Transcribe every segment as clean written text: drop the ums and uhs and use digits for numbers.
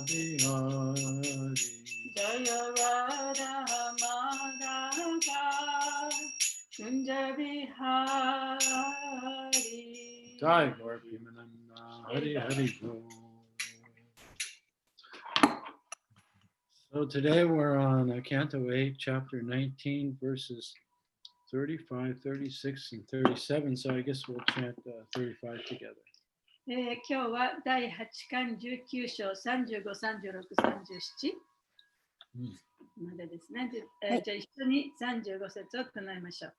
Bihari. Jaya Radha Madhava Kunja Bihari. Jai Gaur Premananda. Hari Hari Bol. So today we're on Canto 8, Chapter 19, verses 35, 36, and 37. So I guess we'll chant 35 together. 今日は第8巻19章35、36、37までですね。じゃあ一緒に35節を唱えましょう。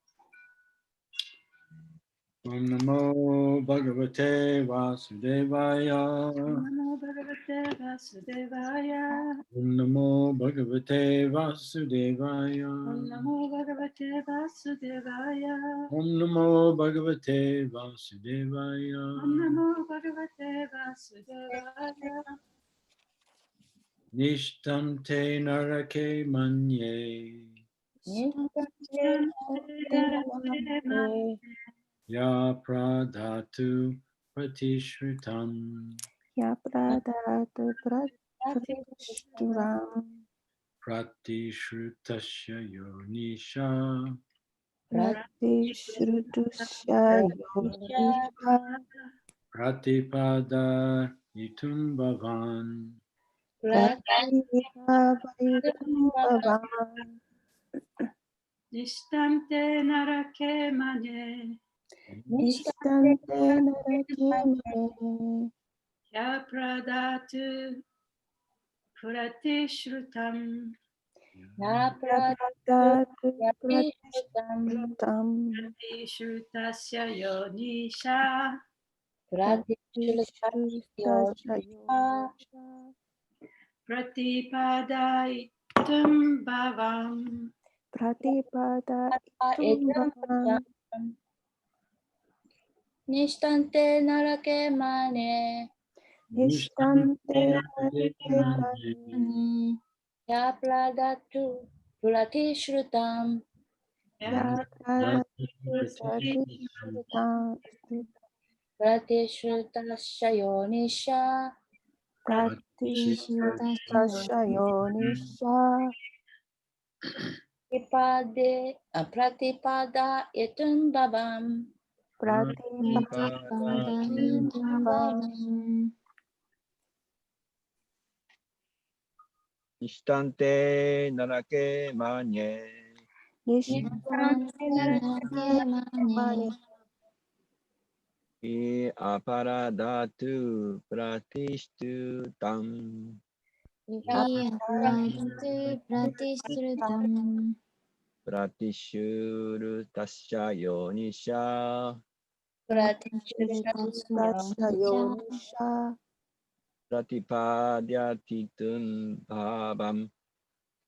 Om Namo Bhagavate Vasudevaya. Om Namo Bhagavate Vasudevaya. Om Namo Bhagavate Vasudevaya. Om Namo Bhagavate Vasudevaya. Om Namo Bhagavate Vasudevaya. Om Namo Bhagavate Vasudevaya. Nishtante Narake Manye. Ya Pradhatu Pratishritam. Ya Pradhatu Pratishritam. Pratishrutasya Yonisha. Pratishrutasya Yonisha. Pratipada Itum Bhavan. Pratipada Itum Bhavan. Nishtante narake mane. Nishtante narake mane. Ya Pradhatu Pratishrutam. Ya Pradhatu Pratishrutam. Pratishrutasya Yonisha. Pratishrutasya Yonisha. Pratipada itum bhavam. Pratipada itum bhavam. Nishtante narake mane. Nishtante narake mane. Ya Pradhatu Pratishrutam. Ya Pradhatu Pratishrutam. Pratishrutasya Yonisha. Pratishrutasya Yonisha. Pratipada itum bhavam. Pratipada itum bhavam. Nishtante narake manye. Nishtante narake mane. Aparadatu pratishtutam. Pratishurutasya yonisha. Pratishrutasya Yonisha. Pratipadyatitum bhavam.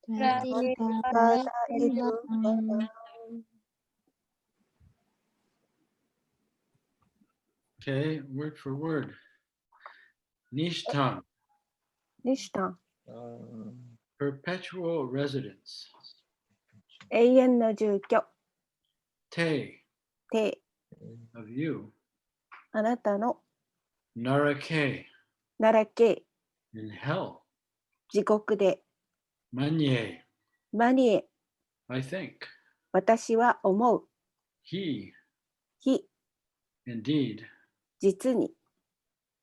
Pratipada itum bhavam. Okay, word for word. Nishtam, Nishta. perpetual residence. 永遠の住居。 Te, て、 of you. あなたの Narake, 奈良系、 in hell. 地獄で、 Manye, マニエ、 I think. 私は思う。 He, 非、 indeed. 実に、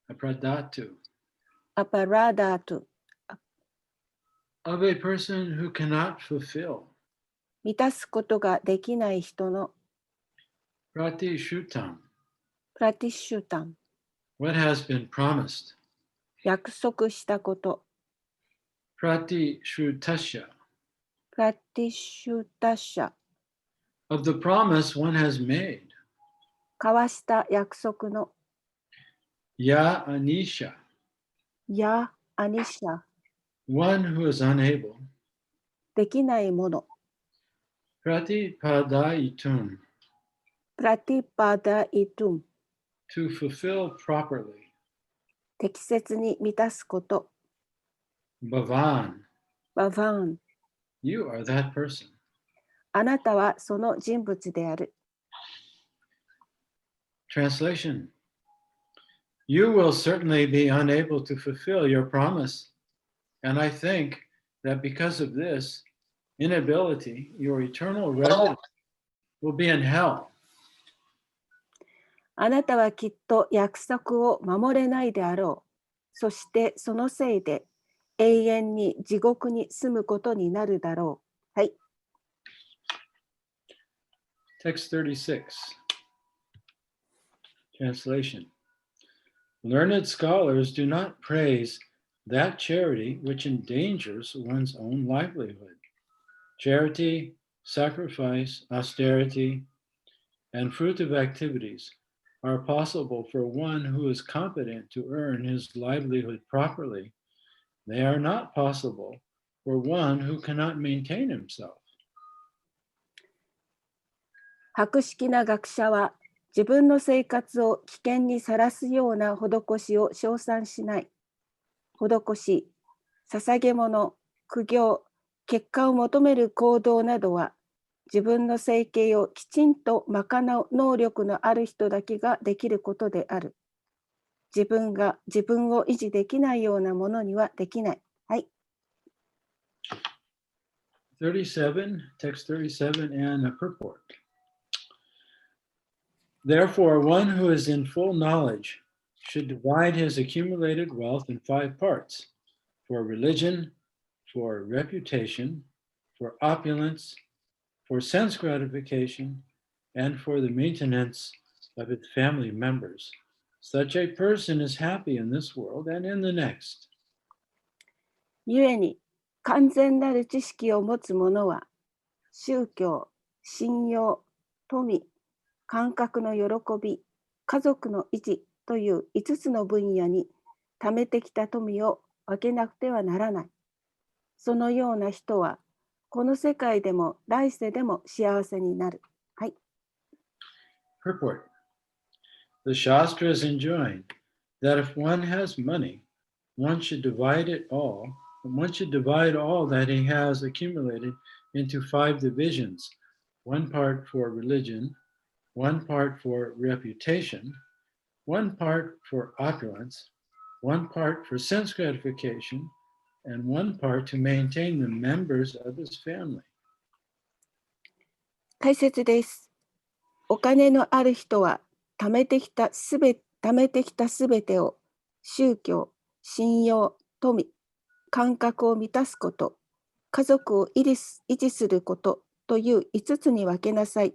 Apradatu, アパラダート、 of a person who cannot fulfill. 満たすことができない人の Pratishutam, プラティッシュタン、 what has been promised. 約束したこと、 Pratishrutasya, プラティッシュタシャ、 of the promise one has made. 交わした約束の Ya Anisha, やアニシャ、 one who is unable. できないもの、 Pratipadaitum, プラティパダイトゥン、 to fulfill properly. 適切に満たすこと、 Bhavan, バヴァン、 you are that person. あなたはその人物である。 Translation. You will certainly be unable to fulfill your promise And I think that because of this inability, your eternal residence will be in hell. あなたはきっと約束を守れないであろう。そしてそのせいで永遠に地獄に住むことになるだろう。はい。Text 36. Translation. Learned scholars do not praise that charity which endangers one's own livelihood. Charity, sacrifice, austerity, and fruitive activities are possible for one who is competent to earn his livelihood properly. They are not possible for one who cannot maintain himself. 博識な学者は自分の生活を危険にさらすような施しを称賛しない。施し、捧げ物、苦行、結果を求める行動などは自分の生計をきちんと賄う能力のある人だけができることである。自分が自分を維持できないようなものにはできない。はい。37, text 37 and a purport. Therefore, one who is in full knowledge should divide his accumulated wealth in 5 parts, for religion, for reputation, for opulence, for sense gratification, and for the maintenance of its family members. Such a person is happy in this world and in the next. 故に完全なる知識を持つ者は宗教、信用、富、感覚の喜び、家族の維持という5つの分野に貯めてきた富を分けなくてはならない。そのような人はこの世界でも来世でも幸せになる。はい。Purport. The Shastras enjoin that if one has money, one should divide all that he has accumulated into 5 divisions, 1 part for religion, 1 part for reputation, 1 part for opulence, 1 part for sense gratification, and 1 part to maintain the members of his family. 解説です。お金のある人は貯めてきたすべてを宗教、信用、富、感覚を満たすこと、家族を維持することという5つに分けなさい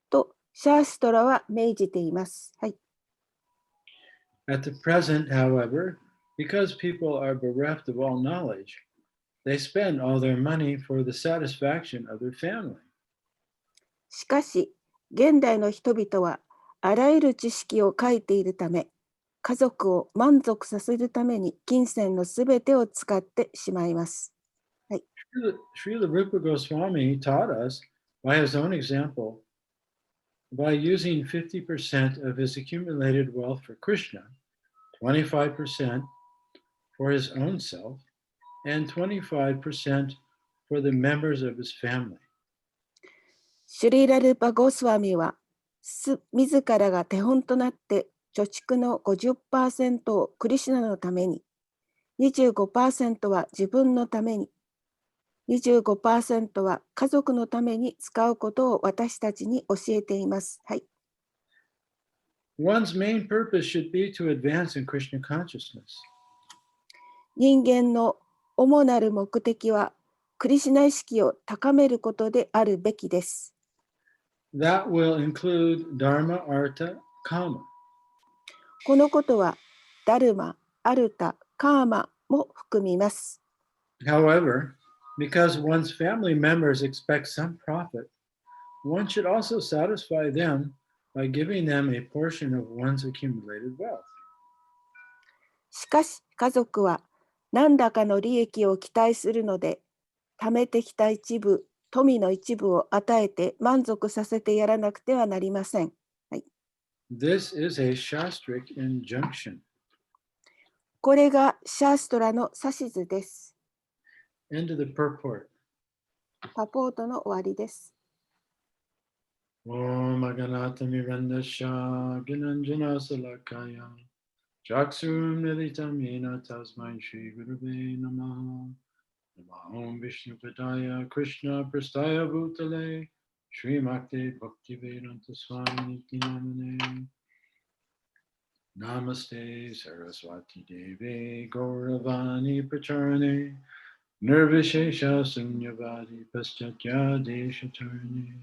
とシャーストラは命じています。はい。At the present, however, because people are bereft of all knowledge, they spend all their money for the satisfaction of their family. しかし、現代の人々はあらゆる知識を書いているため、家族を満足させるために金銭のすべてを使ってしまいます。はい。Srila Rupa Goswami taught us by his own example, by using 50% of his accumulated wealth for Krishna, 25% for his own self, and 25% for the members of his family. シュリーラ・ルーパ・ゴスワミは自らが手本となって貯蓄の 50% をクリシュナのために、25% は自分のために、25% は家族のために使うことを私たちに教えています。はい。One's main purpose should be to advance in Krishna consciousness. 人間の主なる目的は、クリシュナ意識を高めることであるべきです。That will include Dharma, Artha, Kama. このことは、ダルマ、アルタ、カーマも含みます。However, because one's family members expect some profit, one should also satisfy them by giving them a portion of one's accumulated wealth. しかし、家族は何らかの利益を期待するので、貯めてきた一部、富の一部を与えて満足させてやらなくてはなりません。はい、This is a Shastric injunction. これがシャーストラの指図です。End of the purport. パポートの終わりです。Om Aganata Mirandasha Ginanjana Salakaya Chaksurum militam yena tasmai Shri Gurave Namaha. Namaham Vishnu Padaya Krishna Prastaya Bhutale Srimakte Bhaktivedanta Swami Niti Namane. Namaste Saraswati Devi Gauravani Pacharane Nirvishesha Sunyavadi Paschatya Deshatarne.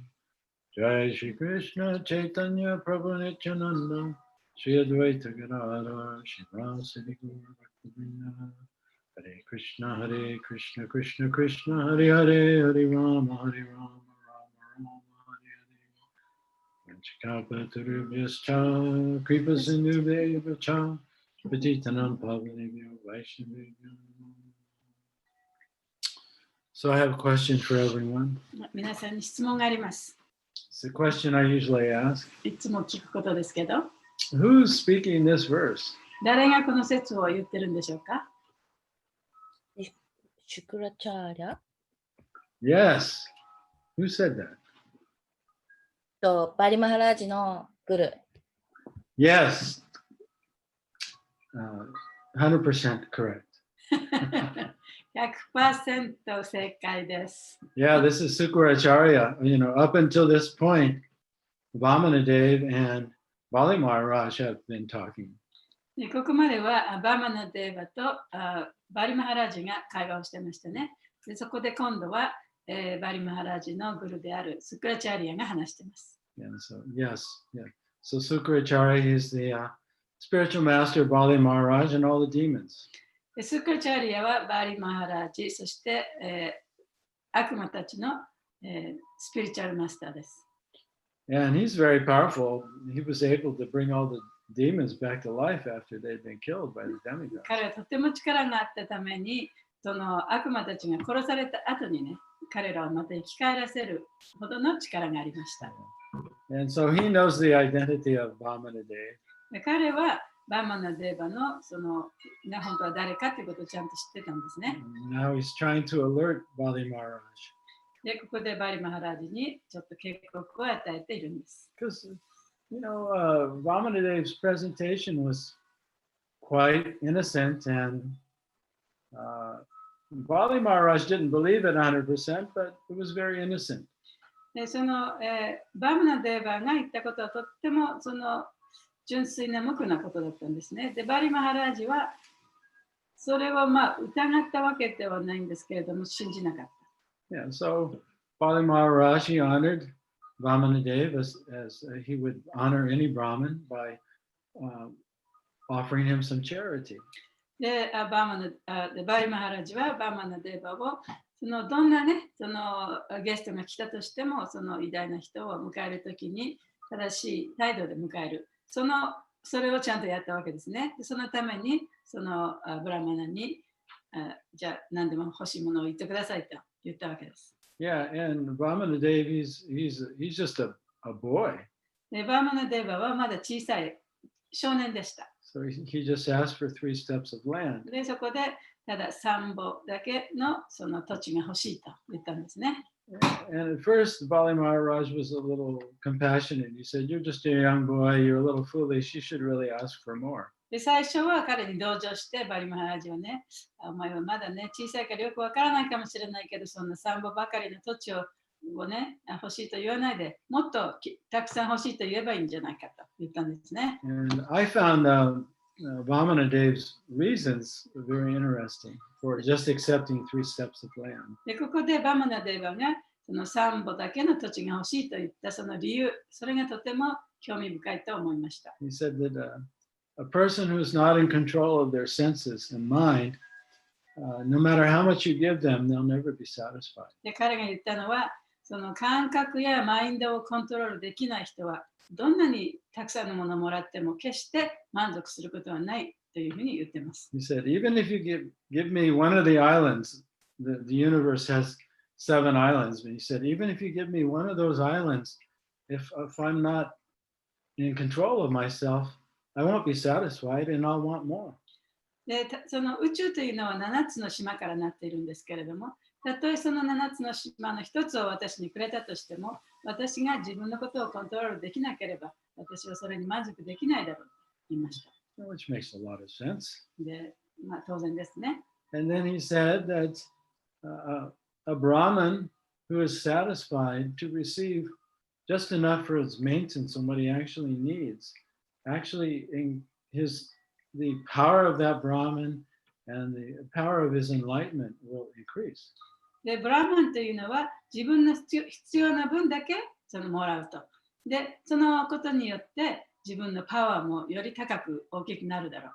Jai Shri Krishna Chaitanya Prabhu Nityananda Shri Advaita Gadadhar Shivasadi Gaura Bhaktivinoda. Hare Krishna Krishna Krishna Hare Hare Hare Rama Rama Rama Hare Hare. Vanchakapatarubhyascha Kripa Sindhubhyascha Patitanam Pavanebhyo Vaishnavebhyo. So I have a question for everyone. 皆さんに質問があります。 It's a question I usually ask. いつも聞くことですけど、 Who's speaking this verse? 誰がこの説を言ってるんでしょうか？ シュクラチャーリャ Yes. Who said that? とバリマハラージのグル。 Yes. 100% correct. 100% 正解です。 Yeah, this is Sukracharya. You know, up until this point, Vamanadev and Bali Maharaj have been talking. でここまではバーマナデーバとバリマハラージが会話をしてましたね。でそこで今度は、バリマハラージのグルであるスクラチャーリアが話しています。And so, yes, yeah. So Sukracharya is the spiritual master of Bali Maharaj and all the demons. でスクラチャーリアはバリマハラージ、そして、悪魔たちの、スピリチュアルマスターです。And he's very powerful. He was able to bring all the demons back to life after they'd been killed by the demigods. 彼はとても力があったために、その悪魔たちが殺された後にね、彼らをまた生き返らせるほどの力がありました。And so he knows the identity of Vamanadev. で彼はバーマナデーバのそのが本当は誰かということをちゃんと知ってたんですね。And now he's trying to alert Bali Maharaj. で、ここでバリマハラージにちょっと警告を与えているんです。Because, you know, Vamanadev's presentation was quite innocent, and Bali Maharaj didn't believe it 100%, but it was very innocent. でその、バーマナデーバが言ったことはとってもその純粋な無垢なことだったんですね。で、バリマハラージはそれをまあ疑ったわけではないんですけれども、信じなかった。Yeah, so Bali Maharaj, he honored Vamanadev as he would honor any Brahmin by offering him some charity. で、バリマハラージはバーマナデーバをそのどんなね、そのゲストが来たとしても、その偉大な人を迎えるときに正しい態度で迎える。それをちゃんとやったわけですね。でそのために、そのブラマナに、じゃあ何でも欲しいものを言ってくださいと言ったわけです。Yeah, and Vamanadev, he's just a boy. で、バーマナデーバはまだ小さい少年でした。So he just asked for 3 steps of land. で、そこでただ3歩だけのその土地が欲しいと言ったんですね。And at first, Bali Maharaj was a little compassionate. He said, "You're just a young boy. You're a little foolish. You should really ask for more." で、最初は彼に同情して、バリマハラージはね、お前はまだね、小さいからよくわからないかもしれないけど、そんな3歩ばかりの土地をね、欲しいと言わないで、もっとたくさん欲しいと言えばいいんじゃないかと言ったんですね。And I found Vamanadev's reasons very interesting for just accepting 3 steps of land. で、ここでバマナデーバがその3歩だけの土地が欲しいと言ったその理由、それがとても興味深いと思いました。He said that a person who's not in control of their senses and mind, no matter how much you give them, they'll never be satisfied. で、彼が言ったのは、その感覚やマインドをコントロールできない人は、どんなにたくさんのものをもらっても決して満足することはないというふうに言ってます。He said, even if you give me one of the islands, the universe has 7 islands, but he said, even if you give me one of those islands, if I'm not in control of myself, I won't be satisfied and I'll want more. で、その宇宙というのは7つの島からなっているんですけれども、たとえその7つの島の1つを私にくれたとしても、私が自分のことをコントロールできなければ、私はそれに満足できないだろうと言いました。which makes a lot of sense. で、まあ、当然ですね。 And then he said that a Brahmin who is satisfied to receive just enough for his maintenance and what he actually needs, actually the power of that Brahmin and the power of his enlightenment will increase. で、ブラーマンというのは自分の必要な分だけもらうと。で、そのことによって自分のパワーもより高く大きくなるだろう。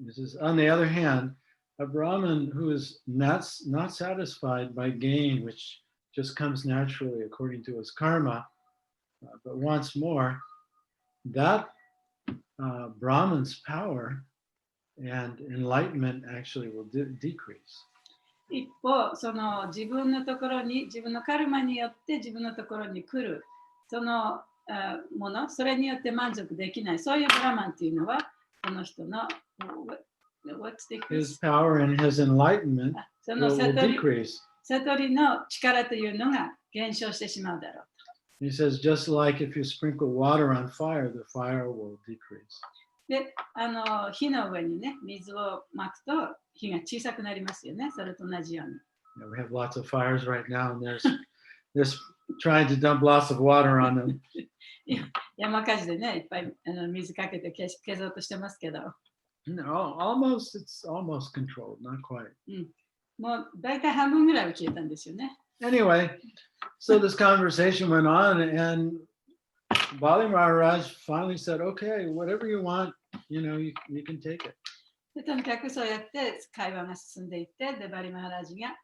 This is, on the other hand, a Brahmin who is not satisfied by gain, which just comes naturally according to his karma, but wants more, that Brahmin's power and enlightenment actually will decrease. 一方、その自分のところに、自分のカルマによって自分のところに来る、そのもの、それによって満足できない、そういうブラマンというのは、その人の、What's His power and his enlightenment その will 悟り decrease. 悟りの力というのが減少してしまうだろう。 He says, just like if you sprinkle water on fire, the fire will decrease. で、火の上にね、水をまくと火が小さくなりますよね。それと同じように。You know, we have lots of fires right now, and there's trying to dump lots of water on them. 山火事でね、いっぱい水かけて消そうとしてますけど、 No, it's almost controlled, not quite. もう大体半分ぐらいは消えたんですよね。 Anyway, so this conversation went on, and Bali Maharaj finally said, okay, whatever you want, you can take it. でとにかくそうやって会話が進んでいって、でバリマハラジが、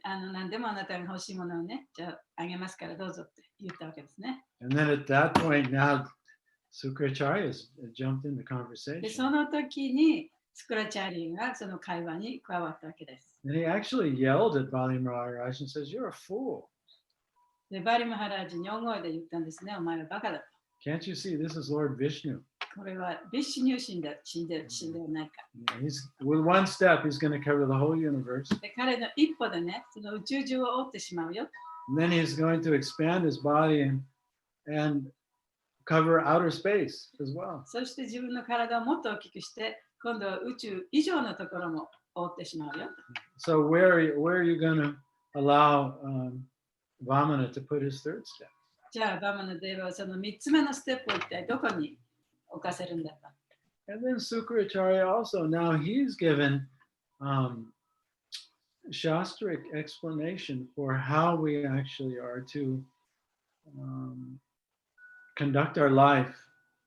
何でもあなたが欲しいものをね、じゃああげますからどうぞって言ったわけですね。 And then at that point, now Sukracharya has jumped in the で、 conversation. その時にスクラチャーリーがその会話に加わったわけです。 And he actually yelled at Bali Maharaj and says, you're a fool. で、バリマハラジに大声で言ったんですね、お前はバカだと。 Can't you see this is Lord Vishnu? これはビッシュ入信ではないか。 He's with one step, he's going to cover the whole universe. で、彼の一歩でね、その宇宙中を覆ってしまうよ。 And then he's going to expand his body and cover outer space as well. そして自分の体をもっと大きくして、今度は宇宙以上のところも覆ってしまうよ。 So where are you going to allow Vamana to put his third step? じゃあ、バマナデーバはその3つ目のステップを一体どこに置かせるんだか。 And then Sukracharya also, now he's given Shastric explanation for how we actually are to conduct our life,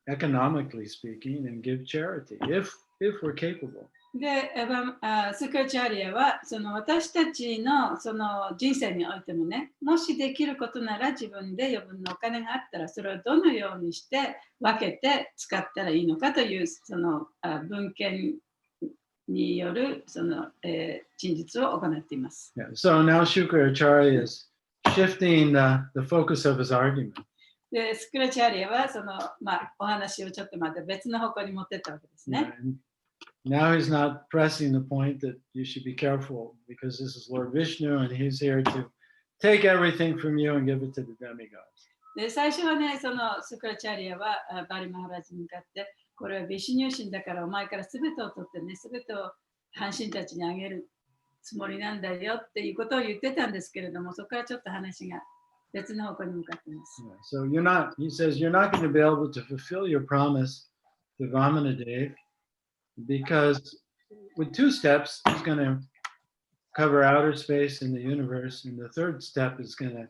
economically speaking, and give charity, if we're capable. で、スクラチャーリアはその私たちのその人生においてもね、もしできることなら自分で余分なお金があったらそれをどのようにして分けて使ったらいいのかというその文献によるその、陳述を行っています。Yeah. So now Shukracharya is shifting the focus of his argument. で、スクラチャーリアはその、お話をちょっとまた別の方向に持ってったわけですね。 And now he's not pressing the point that you should be careful because this is Lord Vishnu and he's here to take everything from you and give it to the demigods. で、最初はね、そのスクラチャーリアはバリマハラジに向かって、これはビシュ入信だからお前から全てを取ってね、全てを半神たちにあげるつもりなんだよっていうことを言ってたんですけれども、そこからちょっと話が別の方向に向かっています。So he says, you're not going to be able to fulfill your promise to Vamanadev because with two steps, he's going to cover outer space in the universe, and the third step is going to,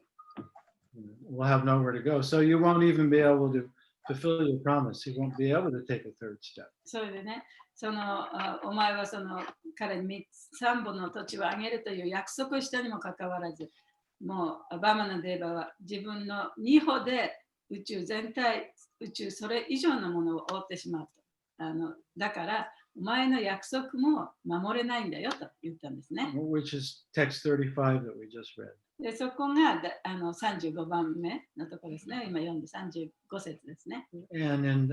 we'll have nowhere to go. So you won't even be able to fulfill your promise. He won't be able to take a third step. それでね、そのお前はその彼に3本の土地をあげるという約束をしたにもかかわらず、もうバマナデーバは自分の2歩で宇宙全体、宇宙それ以上のものを覆ってしまうと。だからお前の約束も守れないんだよと言ったんですね。Which is text 35 that we just read. でそこが35番目のところですね。今読んで35節ですね。And in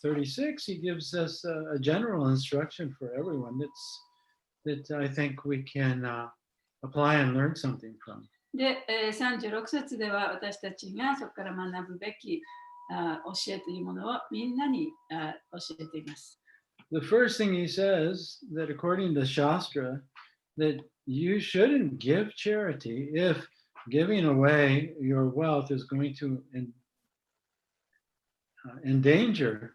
36, he gives us a general instruction for everyone that I think we can apply and learn something from. で、36節では私たちがそこから学ぶべき教えというものをみんなに教えています。The first thing he says that according to Shastra, that you shouldn't give charity if giving away your wealth is going to endanger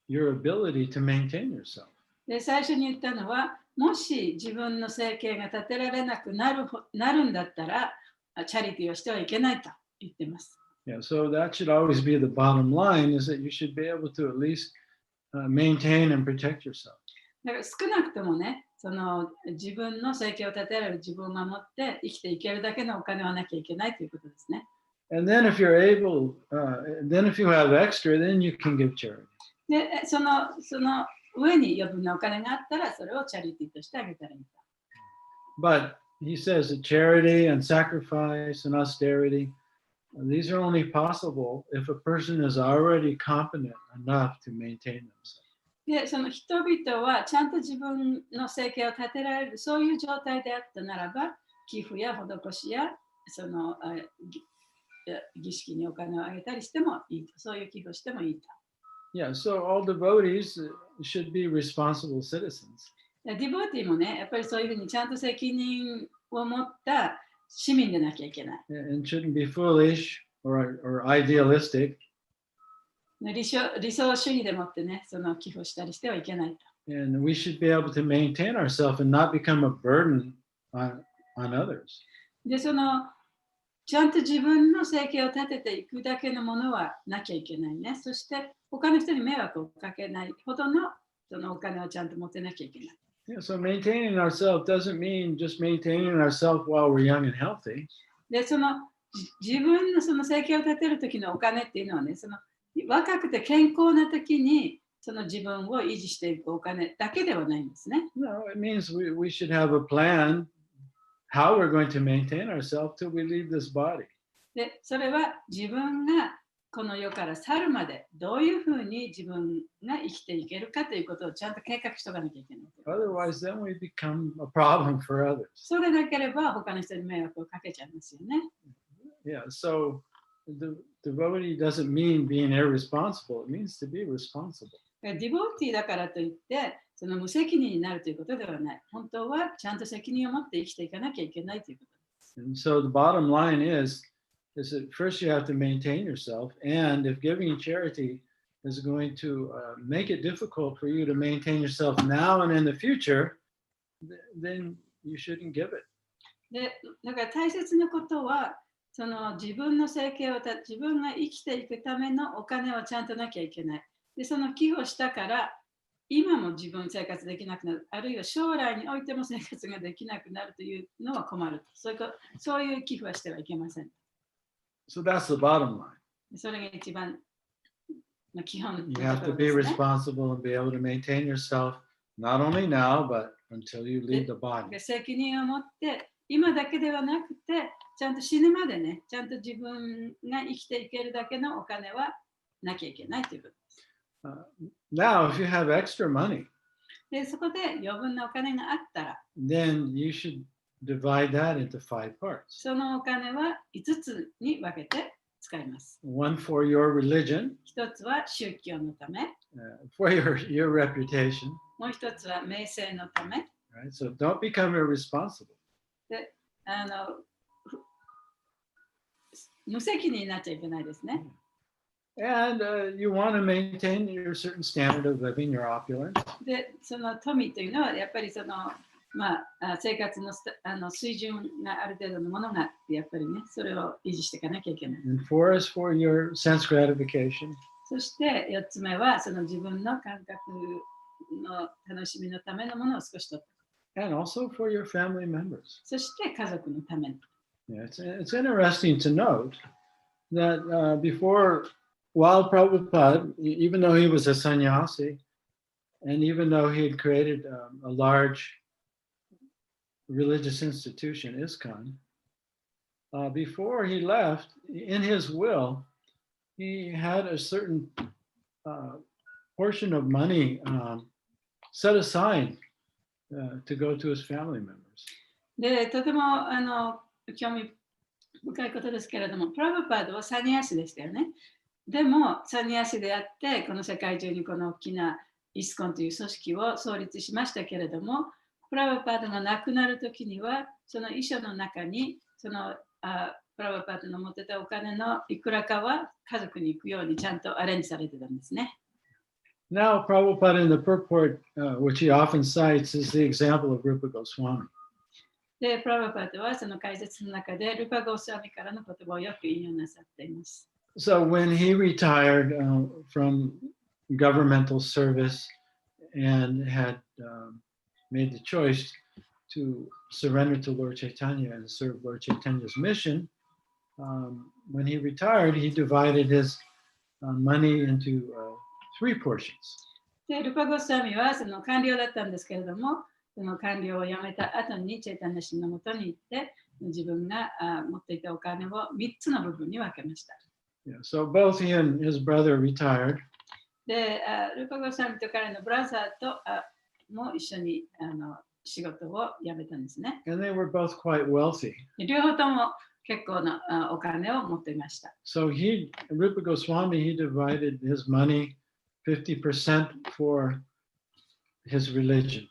your ability to maintain yourself. で、最初に言ったのは、もし自分の生計が立てられなくなるんだったら、チャリティーをしてはいけないと言っています。Yeah, so that should always be the bottom line, is that you should be able to at least maintain and protect yourself. だから少なくともね、その自分の生計を立てられる自分を守って生きていけるだけのお金はなきゃいけないということですね。And then if you're able, then if you have extra, then you can give charity. で、その上に余分なお金があったら、それをチャリティーとしてあげたらいいと。But he says that charity and sacrifice and austerity, these are only possible if a person is already competent enough to maintain themselves. で、その人々はちゃんと自分の生計を立てられる、そういう状態であったならば、寄付や施しやその儀式にお金をあげたりしてもいいと、そういう寄付をしてもいいと。Yeah, so all devotees should be responsible citizens. ディボーティーもね、やっぱりそういうふうにちゃんと責任を持った市民でなきゃいけない。And shouldn't be foolish or idealistic. 理想主義でもってね、その寄付をしたりしてはいけないと。And we should be able to maintain ourselves and not become a burden on others. で、ちゃんと自分の生計を立てていくだけのものはなきゃいけないね。そして他の人に迷惑をかけないほどのそのお金をちゃんと持てなきゃいけない。Yeah, so maintaining ourselves doesn't mean just maintaining ourselves while we're young and healthy. で、自分のその生計を立てる時のお金っていうのはね、若くて健康な時にその自分を維持していくお金だけではないんですね。No, it means we should have a plan how we're going to maintain ourselves till we leave this body. で、それは自分がこの世から去るまでどういうふうに自分が生きていけるかということをちゃんと計画しておかなきゃいけない。Otherwise, then we become a problem for others. それなければ他の人に迷惑をかけちゃいますよね。Yeah, so the devotee doesn't mean being irresponsible. It means to be responsible. ディボーティーだからといってその無責任になるということではない。本当はちゃんと責任を持って生きていかなきゃいけないということです。And so the bottom line is that first you have to maintain yourself, and if giving charity is going to make it difficult for you to maintain yourself now and in the future, then you shouldn't give it. で、だから大切なことはその自分の生計を自分が生きていくためのお金をちゃんとなきゃいけない。で、その寄付をしたから今も自分生活できなくなる、あるいは将来においても生活ができなくなるというのは困る。そういう寄付はしてはいけません。So that's the bottom line. それが一番の基本のとこ You have ろ to で be すね。 responsible and be able to maintain yourself, not only now, but until you leave the body. で、責任を持って今だけではなくてちゃんと死ぬまでね、ちゃんと自分が生きていけるだけのお金はなきゃいけないということです。Now, if you have extra money, で、そこで余分なお金があったら、 then you should divide that into 5 parts. そのお金は5つに分けて使います。One for your religion, 一つは宗教のため、 for your reputation, もう一つは名声のため。 right? So don't become irresponsible. で、無責任になっちゃいけないですね。And you want to maintain your certain standard of living, your opulence. で、その富というのはやっぱり生活の水準がある程度のものがあってやっぱりね、それを維持していかなきゃいけない。And 4 is for your sense gratification. そして4つ目はその自分の感覚の楽しみのためのものを少し取った。And also for your family members. そして家族のために。Yeah, it's interesting to note that while Prabhupada, even though he was a sannyasi, and even though he had created a large religious institution, ISKCON, before he left, in his will, he had a certain portion of money set aside to go to his family members. で、とても興味深いことですけれども、プラブパードはサニアシでしたよね。でも、サニアシであって、この世界中にこの大きなイスコンという組織を創立しましたけれども、プラバパートが亡くなるときには、その遺書の中に、プラバパートの持ってたお金のいくらかは家族に行くようにちゃんとアレンジされてたんですね。Now, Prabhupada in the purport, which he often cites, is the example of Rupa Goswami. で、プラバパートはその解説の中で、ルパゴスワミからの言葉をよく引用なさっています。So when he retired from governmental service and had made the choice to surrender to Lord Chaitanya and serve Lord Chaitanya's mission, when he retired, he divided his money into 3 portions. で、ルパゴスワミはその官僚だったんですけれども、その官僚を辞めた後にチェイタニャ神のもとに行って、自分が持っていたお金を3つの部分に分けました。Yeah, so both he and his brother retired. で、ルパゴスワミと彼のブラザーとも一緒に仕事を辞めたんですね。And they were both quite wealthy. 両方とも結構なお金を持っていました。So Rupa Goswami, he divided his money 50% for his religion.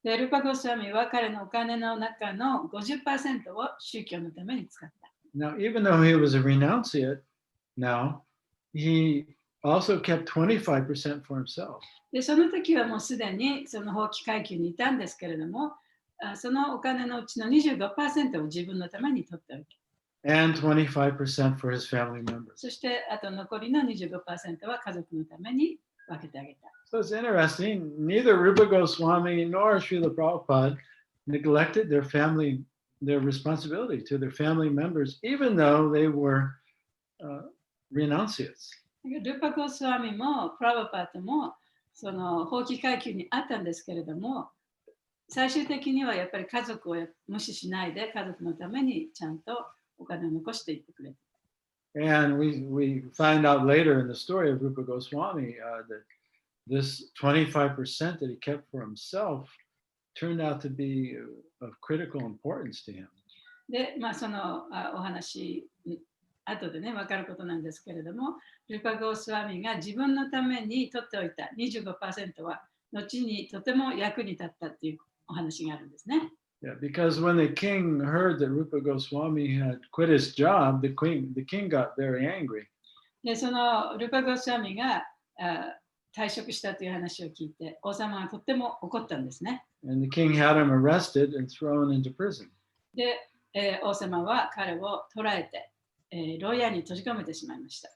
で、ルパゴスワミは彼のお金の中の 50% を宗教のために使った。Now, even though he was a renunciate now, he also kept 25% for himself. で、その時はもうすでにその法規階級にいたんですけれども、そのお金のうちの 25% を自分のために取っておいて。And 25% for his family members. そしてあと残りの 25% は家族のために分けてあげた。So it's interesting, neither Rupa Goswami nor Srila Prabhupada neglected their responsibility to their family members, even though they were renunciates. ルパゴスワミもプラバパートもその法規階級にあったんですけれども、最終的にはやっぱり家族を無視しないで家族のためにちゃんとお金を残していってくれた。And we find out later in the story of Rupa Goswami that this 25% that he kept for himself turned out to be of critical importance to him. で、そのお話、後でね、分かることなんですけれども、ルパゴスワミが自分のために取っておいた 25% は、後にとても役に立ったっていうお話があるんですね。Yeah, because when the king heard that Rupa Goswami had quit his job, the king got very angry. で、そのルパゴスワミが退職したという話を聞いて、王様はとっても怒ったんですね。And the king had him arrested and thrown into prison. で、王様は彼を捕らえて、牢屋に閉じ込めてしまいました。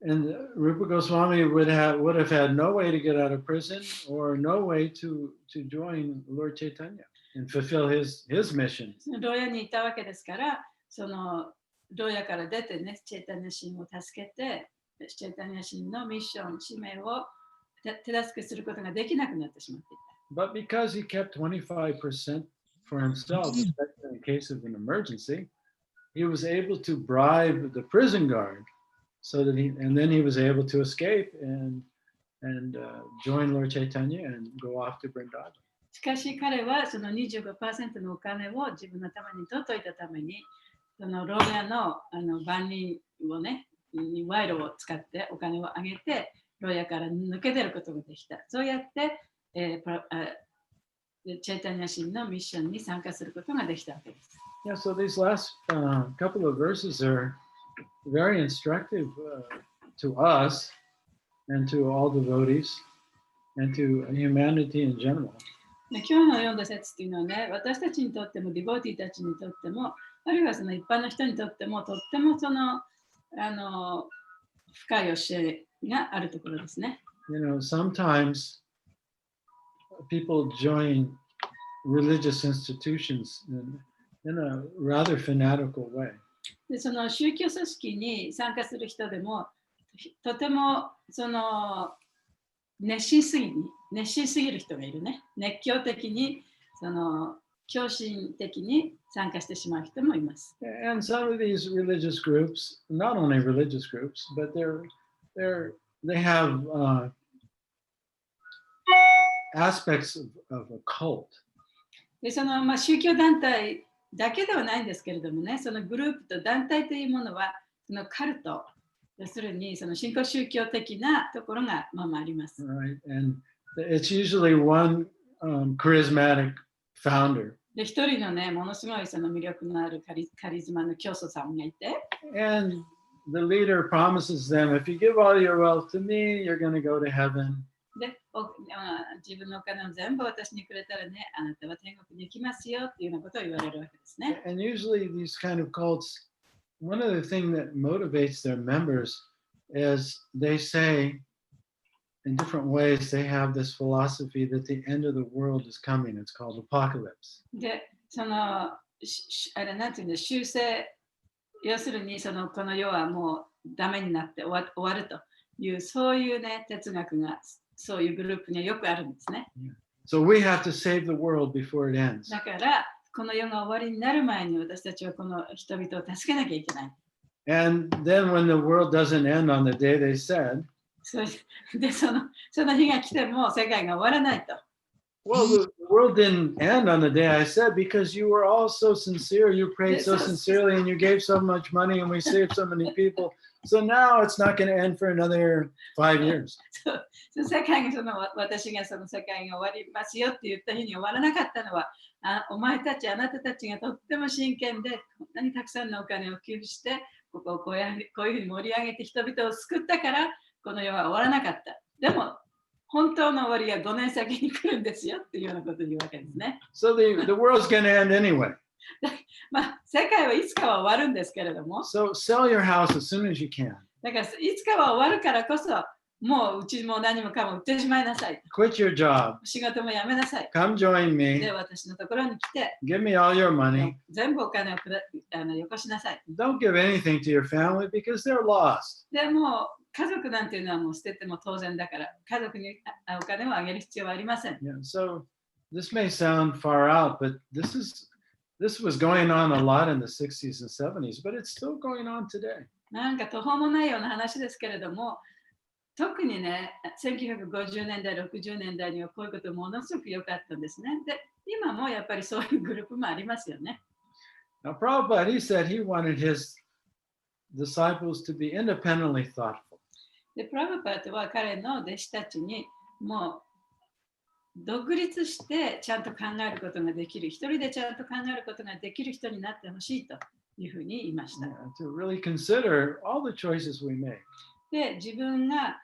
And Rupa Goswami would have had no way to get out of prison or no way to join Lord Chaitanya and fulfill his mission. 牢屋にいたわけですから、その牢屋から出てね、チェイタニャ神を助けて、チェイタニャ神のミッション、使命を手助けすることができなくなってしまっていた。But because he kept 25% for himself, especially in case of an emergency, he was able to bribe the prison guard so that then he was able to escape and join Lord Chaitanya and go off to Vrindavan. しかし彼はその 25% のお金を自分のために取っといたために、その牢屋の番人をね、賄賂を使ってお金をあげて、牢屋から抜け出ることができた。そうやって、チェイタニャ神のミッションに参加することができたわけです。Yeah, so these last couple of verses are very instructive to us and to all devotees and to humanity in general. 今日の読んだ説っていうのはね、私たちにとっても、ディボーティーたちにとっても、あるいはその一般の人にとっても、とってもその深い教えがあるところですね。You know, sometimes people join religious institutions in a rather fanatical way. で、その宗教組織に参加する人でも、とてもその熱心すぎる人がいるね。熱狂的に、その狂信的に参加してしまう人もいます。And some of these religious groups, not only religious groups, but they have aspects of a cult. で、その宗教団体だけではないんですけれどもね、そのグループと団体というものは、そのカルト要するに、その新興宗教的なところがあります。right? And it's usually one charismatic founder. で、一人のね、ものすごいその魅力のあるカリズマの教祖さんがいて、And the leader promises them, if you give all your wealth to me, you're going to go to heaven. で、自分のお金を全部私にくれたらね、あなたは天国に行きますよっていうようなことを言われるわけですね。And usually these kind of cults, one of the things that motivates their members is they say in different ways, they have this philosophy that the end of the world is coming. It's called apocalypse. で、その、あれなんていうんだ、修正、要するにそのこの世はもうダメになって終わるという、そういうね、哲学がそういうグループにはよくあるんですね。So we have to save the world before it ends. だから、この世が終わりになる前に私たちはこの人々を助けなきゃいけない。And then when the world doesn't end on the day they said, で、その日が来ても世界が終わらないと。well, the world didn't end on the day I said because you were all so sincere. You prayed so sincerely and you gave so much money and we saved so many people. So now it's not going to end for another 5 years. 世界が私がその世界が終わりますよって言った日に終わらなかったのは、お前たち、あなたたちがとっても真剣で、こんなにたくさんのお金を寄付して、ここをこういうふうに盛り上げて人々を救ったから、この世は終わらなかった。でも、本当の終わりが5年先に来るんですよっていうようなことを言うわけですね。So the world's going to end anyway. 世界はいつかは終わるんですけれども、So sell your house as soon as you can. だからいつかは終わるからこそ、もううちも何もかも売ってしまいなさい。Quit your job. 仕事も辞めなさい。 Come join me. で、私のところに来て、Give me all your money. 全部お金をよこしなさい。 Don't give anything to your family because they're lost. でも家族なんていうのはもう捨てても当然だから、家族にお金をあげる必要はありません。Yeah, so this may sound far out, but this was going on a lot in the 60s and 70s, but it's still going on today. なんか途方もないような話ですけれども、特にね、1950年代、60年代にはこういうことものすごく良かったんですね。で、今もやっぱりそういうグループもありますよね。Now, Prabhupada, he said he wanted his disciples to be independently thoughtful. で、プラブパートは彼の弟子たちにもう独立してちゃんと考えることができる、一人でちゃんと考えることができる人になってほしいというふうに言いました。Yeah, to really consider all the choices we make. で、自分が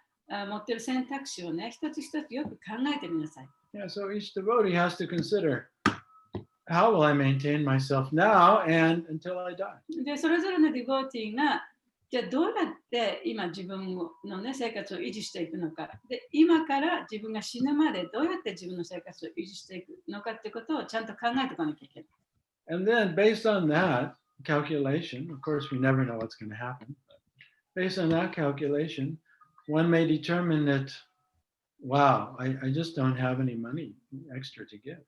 持っている選択肢をね、一つ一つよく考えてみなさい。Yeah, so each devotee has to consider how will I maintain myself now and until I die. で、それぞれのディボーティーが、じゃあどうやって今自分の、ね、生活を維持していくのか。で、今から自分が死ぬまでどうやって自分の生活を維持していくのかってことをちゃんと考えておかなきゃいけない。And then based on that calculation, of course, we never know what's going to happen. Based on that calculation, one may determine that, wow, I just don't have any money extra to give.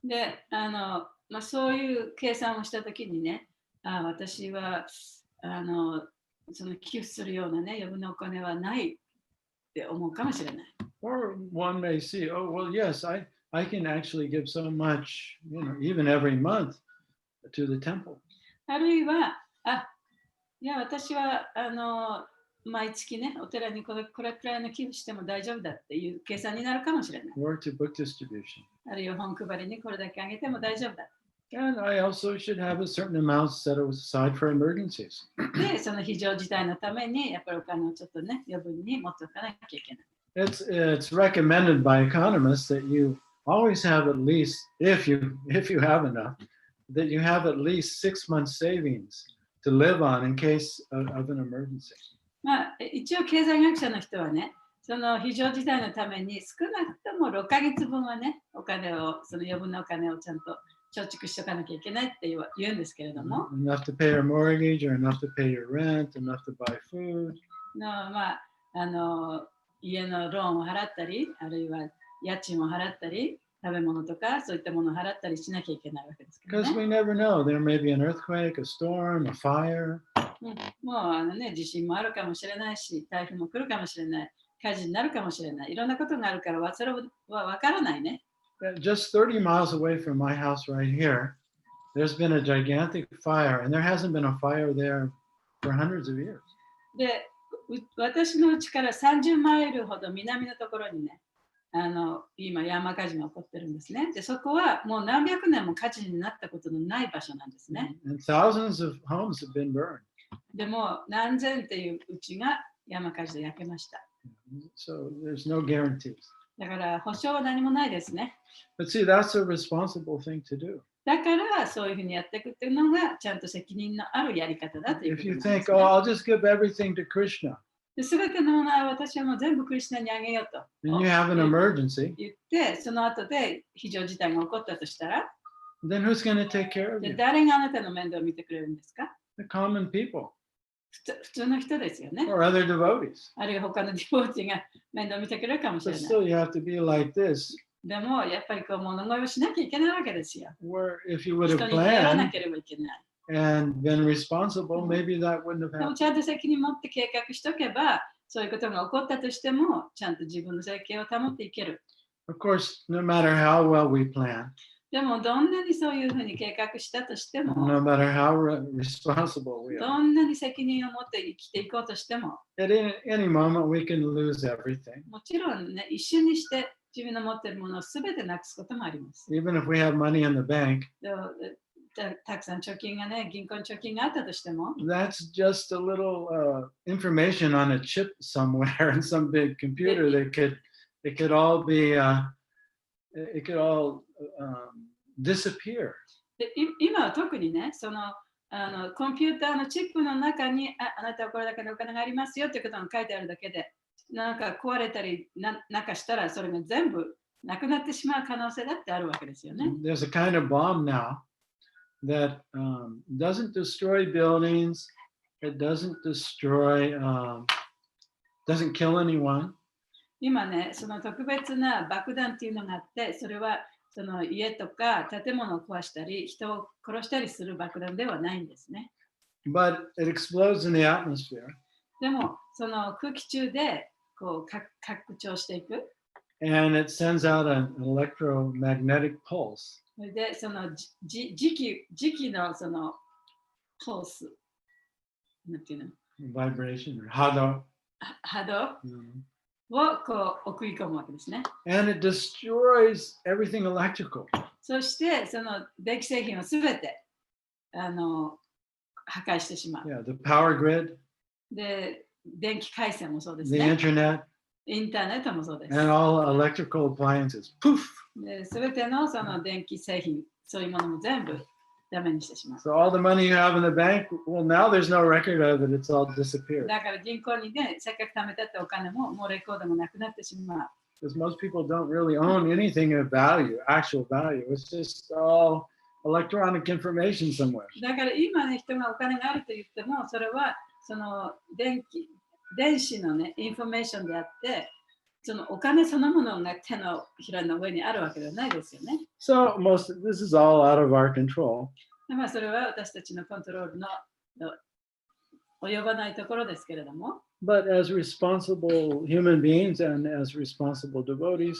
で、そういう計算をしたときにね、私はその寄付するようなね、余分なお金はないって思うかもしれない。Or one may see, oh, well, yes, I can actually give so much, even every month to the temple. あるいは、いや、私は毎月ね、お寺にこれくらいの寄付しても大丈夫だっていう計算になるかもしれない。Or to book distribution. あるいは本配りにこれだけあげても大丈夫だ。And I also should have a certain amount set aside for emergencies. で、その非常事態のために、やっぱりお金をちょっとね、余分に持っておかなきゃいけない。It's recommended by economists that you always have at least, if you have enough, that you have at least 6 months savings to live on in case of an emergency. 一応経済学者の人はね、その非常事態のために少なくとも6ヶ月分はね、その余分なお金をちゃんと貯蓄しておかなきゃいけないって言うんですけれども。Enough to pay your mortgage or enough to pay your rent, enough to buy food. 家のローンを払ったり、あるいは家賃を払ったり、食べ物とかそういったものを払ったりしなきゃいけないわけですけど Because ね。 we never know. There may be an earthquake, a storm, a fire. もう地震もあるかもしれないし、台風も来るかもしれない、火事になるかもしれない、いろんなことがあるからそれは分からないね。Just 30 miles away from my house right here, there's been a gigantic fire, and there hasn't been a fire there for hundreds of years. で、私の家から30マイルほど南のところにね、今山火事が起こってるんですね。で、そこはもう何百年も火事になったことのない場所なんですね。And thousands of homes have been burned. でも何千っていううちが山火事で焼けました。So there's no guarantees. だから保証は何もないですね。 But see, that's a responsible thing to do. だからそういうふうにやっていくっていうのがちゃんと責任のあるやり方だというこ If と you なんで think, す oh, ね。 I'll just give everything to Krishna, で全てのものは私はもう全部クリスナにあげようと and you have an emergency, 言って、その後で非常事態が起こったとしたら、 then who's going to take care of で you? 誰があなたの面倒を見てくれるんですか？ The common people 普通の人ですよね。 or other devotees. あるいは他のディボーティが面倒を見てくれるかもし But れない。 still, you have to be like this, でもやっぱりこう物乞いをしなきゃいけないわけですよ。 where if you would 人 have に頼らな planned ければいけない。 and been responsible, maybe that wouldn't have でも happened. ちゃんと責任持って計画しとけば、そういうことが起こったとしても、ちゃんと自分の生計を保っていける。 Of course, no matter how well we plan, でもどんなにそういうふうに計画したとしても、 no matter how responsible we ど are, んなに責任を持って生きていこうとしても、 at any moment we can lose everything. もちろんね、一瞬にして自分の持っているものをすべてなくすこともあります。 Even if we have money in the bank, でたくさん貯金がね、銀行に貯金があったとしても、 that's just a little information on a chip somewhere in some big computer that it could all be it could all disappear. で今は特にね、そのコンピューターのチップの中にあなたはこれだけのお金がありますよということが書いてあるだけで、なんか壊れたりなんかしたらそれが全部なくなってしまう可能性だってあるわけですよね。 There's a kind of bomb now that doesn't destroy buildings, it doesn't destroy, doesn't kill anyone. 今ね、その特別な爆弾っていうのがあって、それはその家とか建物を壊したり、人を殺したりする爆弾ではないんですね。 But it explodes in the atmosphere でも、その空気中でこう拡張していく。 and it sends out an electromagnetic pulse. それで、その磁気のそのポース、なんていうの、 Vibration or hado. 波動をこう送り込むわけですね。 And it destroys everything electrical. そして、その電気製品をすべて破壊してしまう。 Yeah, the power grid, で、電気回線もそうです the ね。 internet, インターネットもそうです。 and all electrical appliances. Poof! すべてのその電気製品、そういうものも全部ダメにしてしまう。 So all the money you have in the bank, well, now there's no record of it. It's all disappeared. だから銀行にね、せっかく貯めたってお金ももうレコードもなくなってしまう。 Because most people don't really own anything of value, actual value. It's just all electronic information somewhere. だから今ね、人がお金があると言っても、それはその電子のね、インフォメーションであって、そのお金そのものが手のひらの上にあるわけではないですよね。 So this is all out of our control. まあそれは私たちのコントロールの及ばないところですけれども、 But as responsible human beings and as responsible devotees,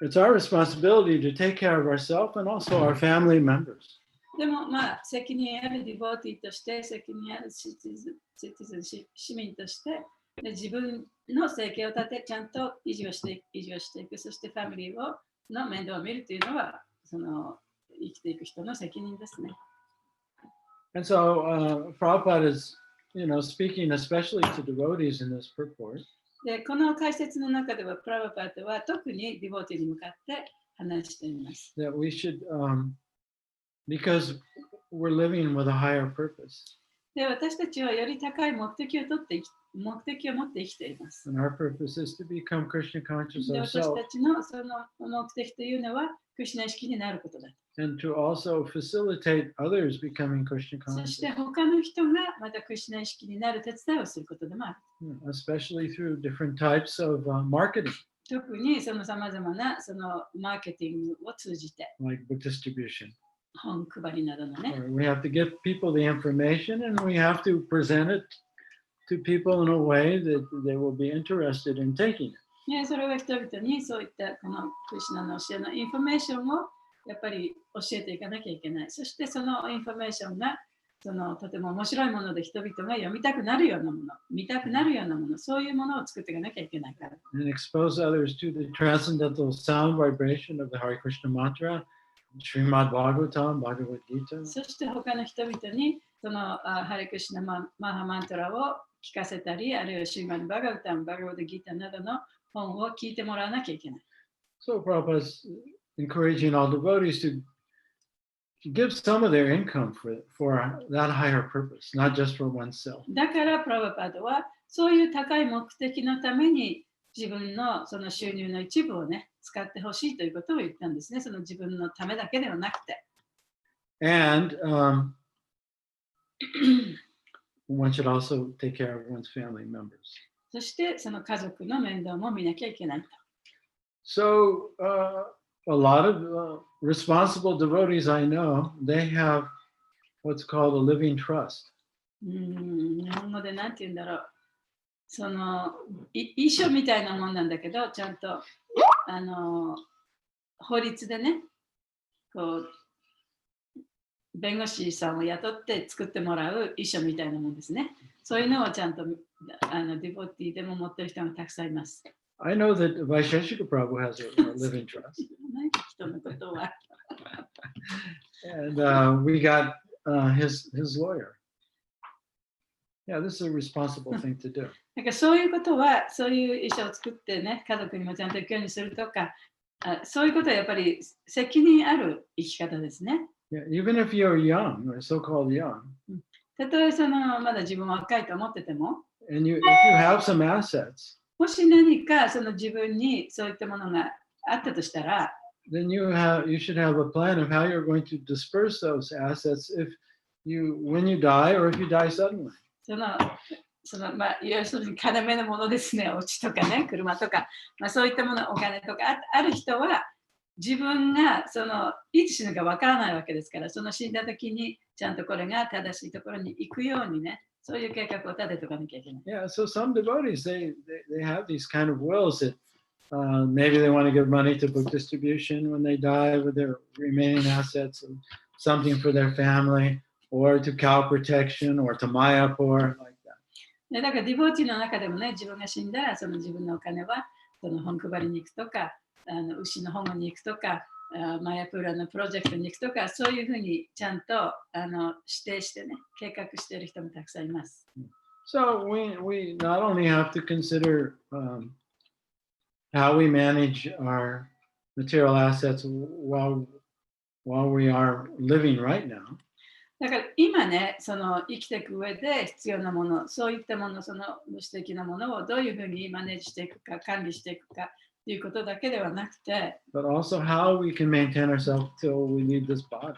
it's our responsibility to take care of ourselves and also our family members. でもまあ責任あるディボーティーとして、責任ある市民として、で自分の生計を立て、ちゃんと維持をしていく、そしてファミリーの面倒を見るというのは、その生きていく人の責任ですね。 And so Prabhupada is, speaking especially to devotees in this purport. で、この解説の中では、プラバパートは特にディボーティーに向かって話しています。 That we should, because we're living with a higher purpose. で、私たちはより高い目的を持って生きています。 And our purpose is to become Krishna conscious で、私 ourselves たちのその目的というのは、クリシュナ意識になることだ。 and to also facilitate others becoming Krishna そし conscious, て他の人がまたクリシュナ意識になる手伝いをすることでもある。 especially through different types of marketing, 特にそのさまざまなそのマーケティングを通じて、 like book distribution. 本配りなどのね、 We have to give people the information and we have to present it to people in a way that they will be interested in taking it. ね、それは人々にそういったこのクリシュナの教えのインフォメーションをやっぱり教えていかなきゃいけない。そしてそのインフォメーションがそのとても面白いもので人々が読みたくなるようなもの、見たくなるようなもの、そういうものを作っていかなきゃいけないから。And expose others to the transcendental sound vibration of the Hare Krishna mantra, Srimad Bhagavatam, Bhagavad Gita. そして他の人々にそのハレクシナマハマントラを聞かせたり、あるいはシーマンバガウタン、バガワダギータなどの本を聞いてもらわなきゃいけない。So Prabhupada is encouraging all devotees to give some of their income for that higher purpose, not just for oneself. だからプラバパドはそういう高い目的のために自分のその収入の一部をね、使ってほしいということを言ったんですね。その自分のためだけではなくて。And one should also take care of one's family members. そしてその家族の面倒も見なきゃいけないと。So a lot of responsible devotees I know, they have what's called a living trust. 日本語で何て言うんだろう。その遺書みたいなもんなんだけど、ちゃんと法律でね、こう弁護士さんを雇って作ってもらう遺書みたいなもんですね。そういうのをちゃんとデボティでも持ってる人がたくさんいます。I know that YAJNA Prabhu has a living trust. 人のことは。And we got his lawyer. Yeah, this is a responsible thing to do. なんかそういうことは、そういう遺書を作ってね、家族にもちゃんと行くようにするとか、そういうことはやっぱり責任ある生き方ですね。Yeah, even if you're young or so-called young, たとえそのまだ自分は若いと思ってても、and if you have some assets, もし何かその自分にそういったものがあったとしたら、then you should have a plan of how you're going to disperse those assets when you die or if you die suddenly. 要するに金目のものですね、お家とかね、車とか、そういったもの、お金とかある人は、自分がいつ死ぬかわからないわけですから、その死んだ時にちゃんとこれが正しいところに行くようにね、そういう計画を立てておかなきゃいけない。Yeah, so some devotees, they have these kind of wills that maybe they want to give money to book distribution when they die with their remaining assets, and something for their family, or to cow protection, or to Mayapur, like that. だからディボーティの中でもね、自分が死んだらその自分のお金は本配りに行くとか、牛の保護に行くとか、マヤプーラのプロジェクトに行くとか、そういうふうにちゃんと指定してね、計画している人もたくさんいます。So we not only have to consider how we manage our material assets while we are living right now. だから今ね、生きていく上で必要なもの、そういったもの、その物質的なものをどういうふうにマネージしていくか、管理していくかということだけではなくて、But also how we can maintain ourselves till we leave this body.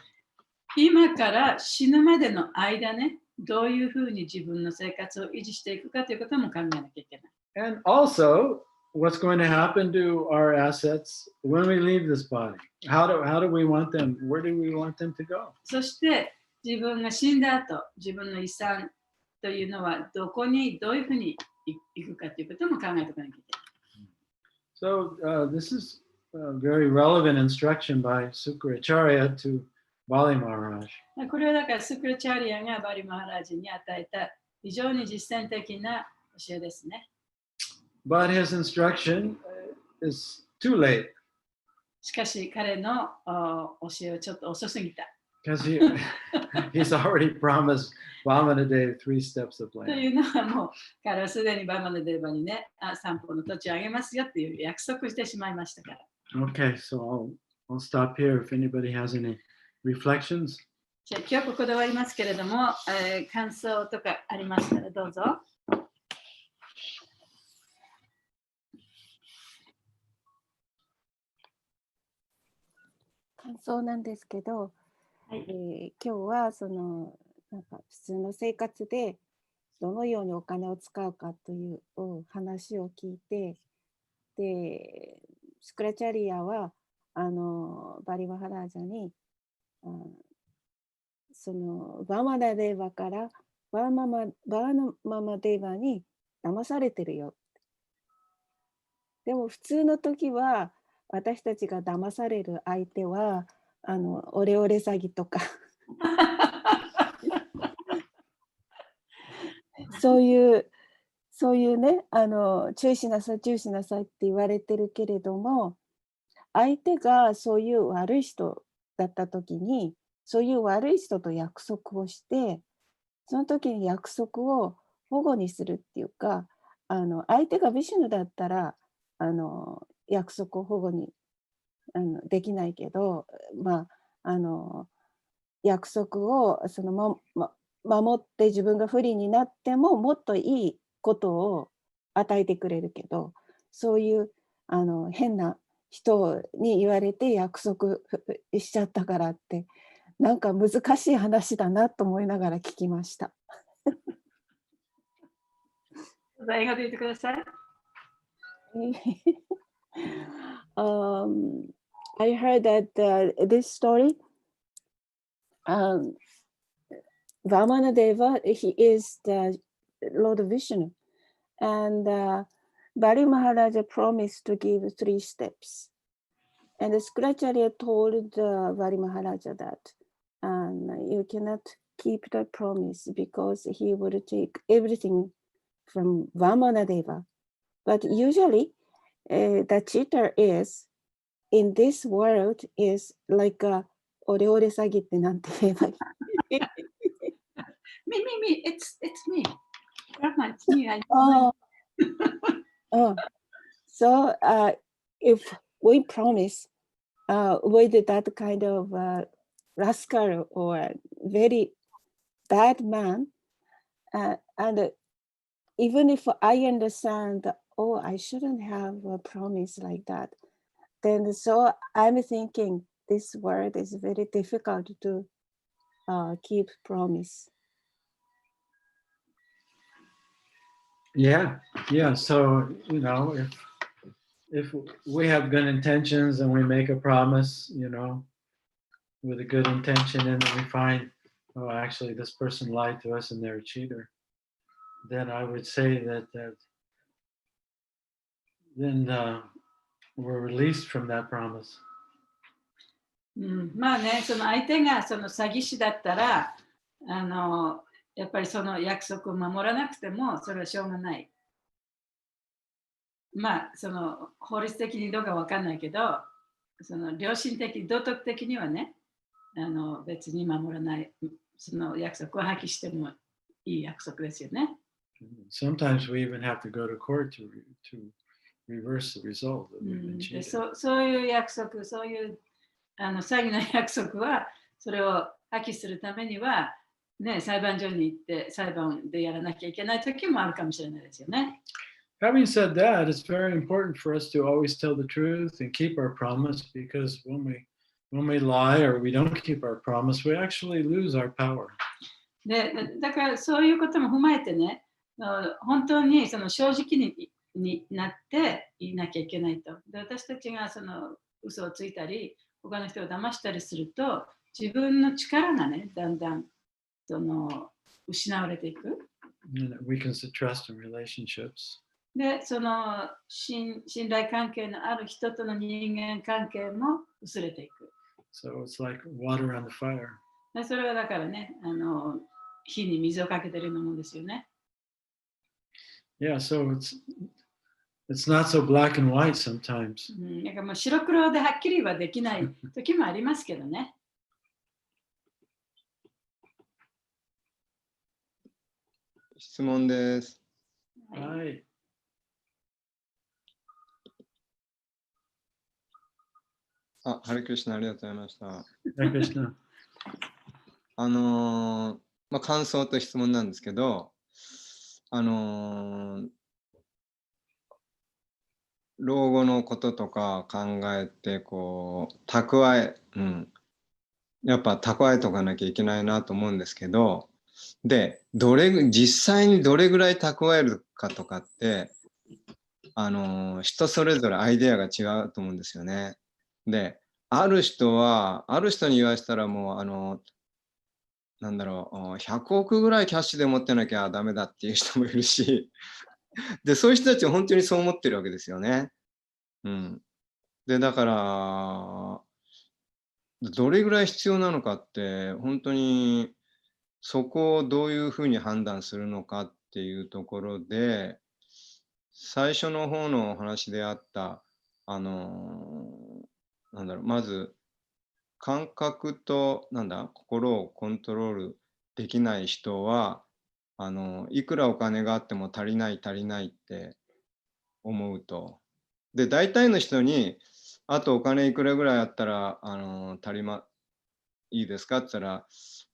今から死ぬまでの間ね、どういうふうに自分の生活を維持していくかということも考えなきゃいけない。And also, what's going to happen to our assets when we leave this body? How do we want them? Where do we want them to go? そして自分が死んだ後、自分の遺産というのはどこにどういうふうに行くかということも考えておかなきゃいけない。So this is a very relevant instruction by Sukracharya to Bali Maharaj. これはだからスクラチャリアがバリマハラジに与えた非常に実践的な教えですね。But his instruction is too late. しかし彼の教えはちょっと遅すぎた。Because he's already promised Vamanadev 3 steps of と land. いうのはもう彼はすでにバマナデーバにね、散歩の土地をあげますよっていう約束してしまいましたから。Okay, so I'll stop here if anybody has any reflections. じゃあ今日ここで終わりますけれども、感想とかありましたらどうぞ。感想なんですけど、はい、今日はなんか普通の生活でどのようにお金を使うかという話を聞いて、でスクラチャリアはバリマハラージャにバマナデーバからバーママデーバに騙されてるよ。でも普通の時は私たちが騙される相手はオレオレ詐欺とかそういうね、注意しなさい、注意しなさいって言われてるけれども、相手がそういう悪い人だった時に、そういう悪い人と約束をして、その時に約束を保護にするっていうか、相手がビシュヌだったら、約束を保護にできないけど、まあ、約束を守って自分が不利になってももっといいことを与えてくれるけど、そういう変な人に言われて約束しちゃったからって、なんか難しい話だなと思いながら聞きました。英語で言ってください。I heard that this story, Vamanadeva, he is the Lord Vishnu, and Bali Maharaja promised to give 3 steps. And the Scripture told Bali Maharaja that you cannot keep the promise because he would take everything from Vamanadeva. But usually, the cheater is in this world is like a オレオレ詐欺ってなんて言えばいいMe, it's me. Grandma, it's me. So if we promise with that kind of rascal or very bad man, and even if I understand, oh, I shouldn't have a promise like that, then so I'm thinking this word is very difficult to keep promise. Yeah. So, if we have good intentions and we make a promise, with a good intention, and then we find, oh, actually, this person lied to us and they're a cheater, then I would say that then we're released from that promise. まあね、その相手がその詐欺師だったら、やっぱりその約束を守らなくてもそれはしょうがない。まあ、その法律的にどうかわかんないけど、その良心的、道徳的にはね、別に守らない、その約束を破棄してもいい約束ですよね。Sometimes we even have to go to court to reverse the result of we've been で cheated. そういう約束、そういう詐欺の約束は、それを破棄するためには、ね、裁判所に行って裁判でやらなきゃいけない時もあるかもしれないですよね。Having said that, it's very important for us to always tell the truth and keep our promise, because when we lie or we don't keep our promise, we actually lose our power. でだからそういうことも踏まえてね、本当にその正直になって言いなきゃいけないと。で私たちがその嘘をついたり、他の人を騙したりすると、自分の力がね、だんだんその失われていく。And it weakens the trust in relationships. で、その信頼関係のある人との人間関係も薄れていく。So it's like water on the fire. でそれはだからね、火に水をかけてるようなもんですよね。Yeah, so it's not so black and white sometimes. なんかもう白黒ではっきりはできない時もありますけどね。質問です。はい。ハレクリシュナありがとうございました。ハレクリシュナ。感想と質問なんですけど、老後のこととか考えてこう蓄え、やっぱ蓄えとかなきゃいけないなと思うんですけど、で実際にどれぐらい蓄えるかとかって人それぞれアイデアが違うと思うんですよね。である人に言わせたらもう100億ぐらいキャッシュで持ってなきゃダメだっていう人もいるしでそういう人たちは本当にそう思ってるわけですよね。でだからどれぐらい必要なのかって本当にそこをどういうふうに判断するのかっっていうところで、最初の方のお話であった、なんだろう、まず、感覚と、心をコントロールできない人は、いくらお金があっても足りないって思うと。で、大体の人に、あとお金いくらぐらいあったら、いいですかって言ったら、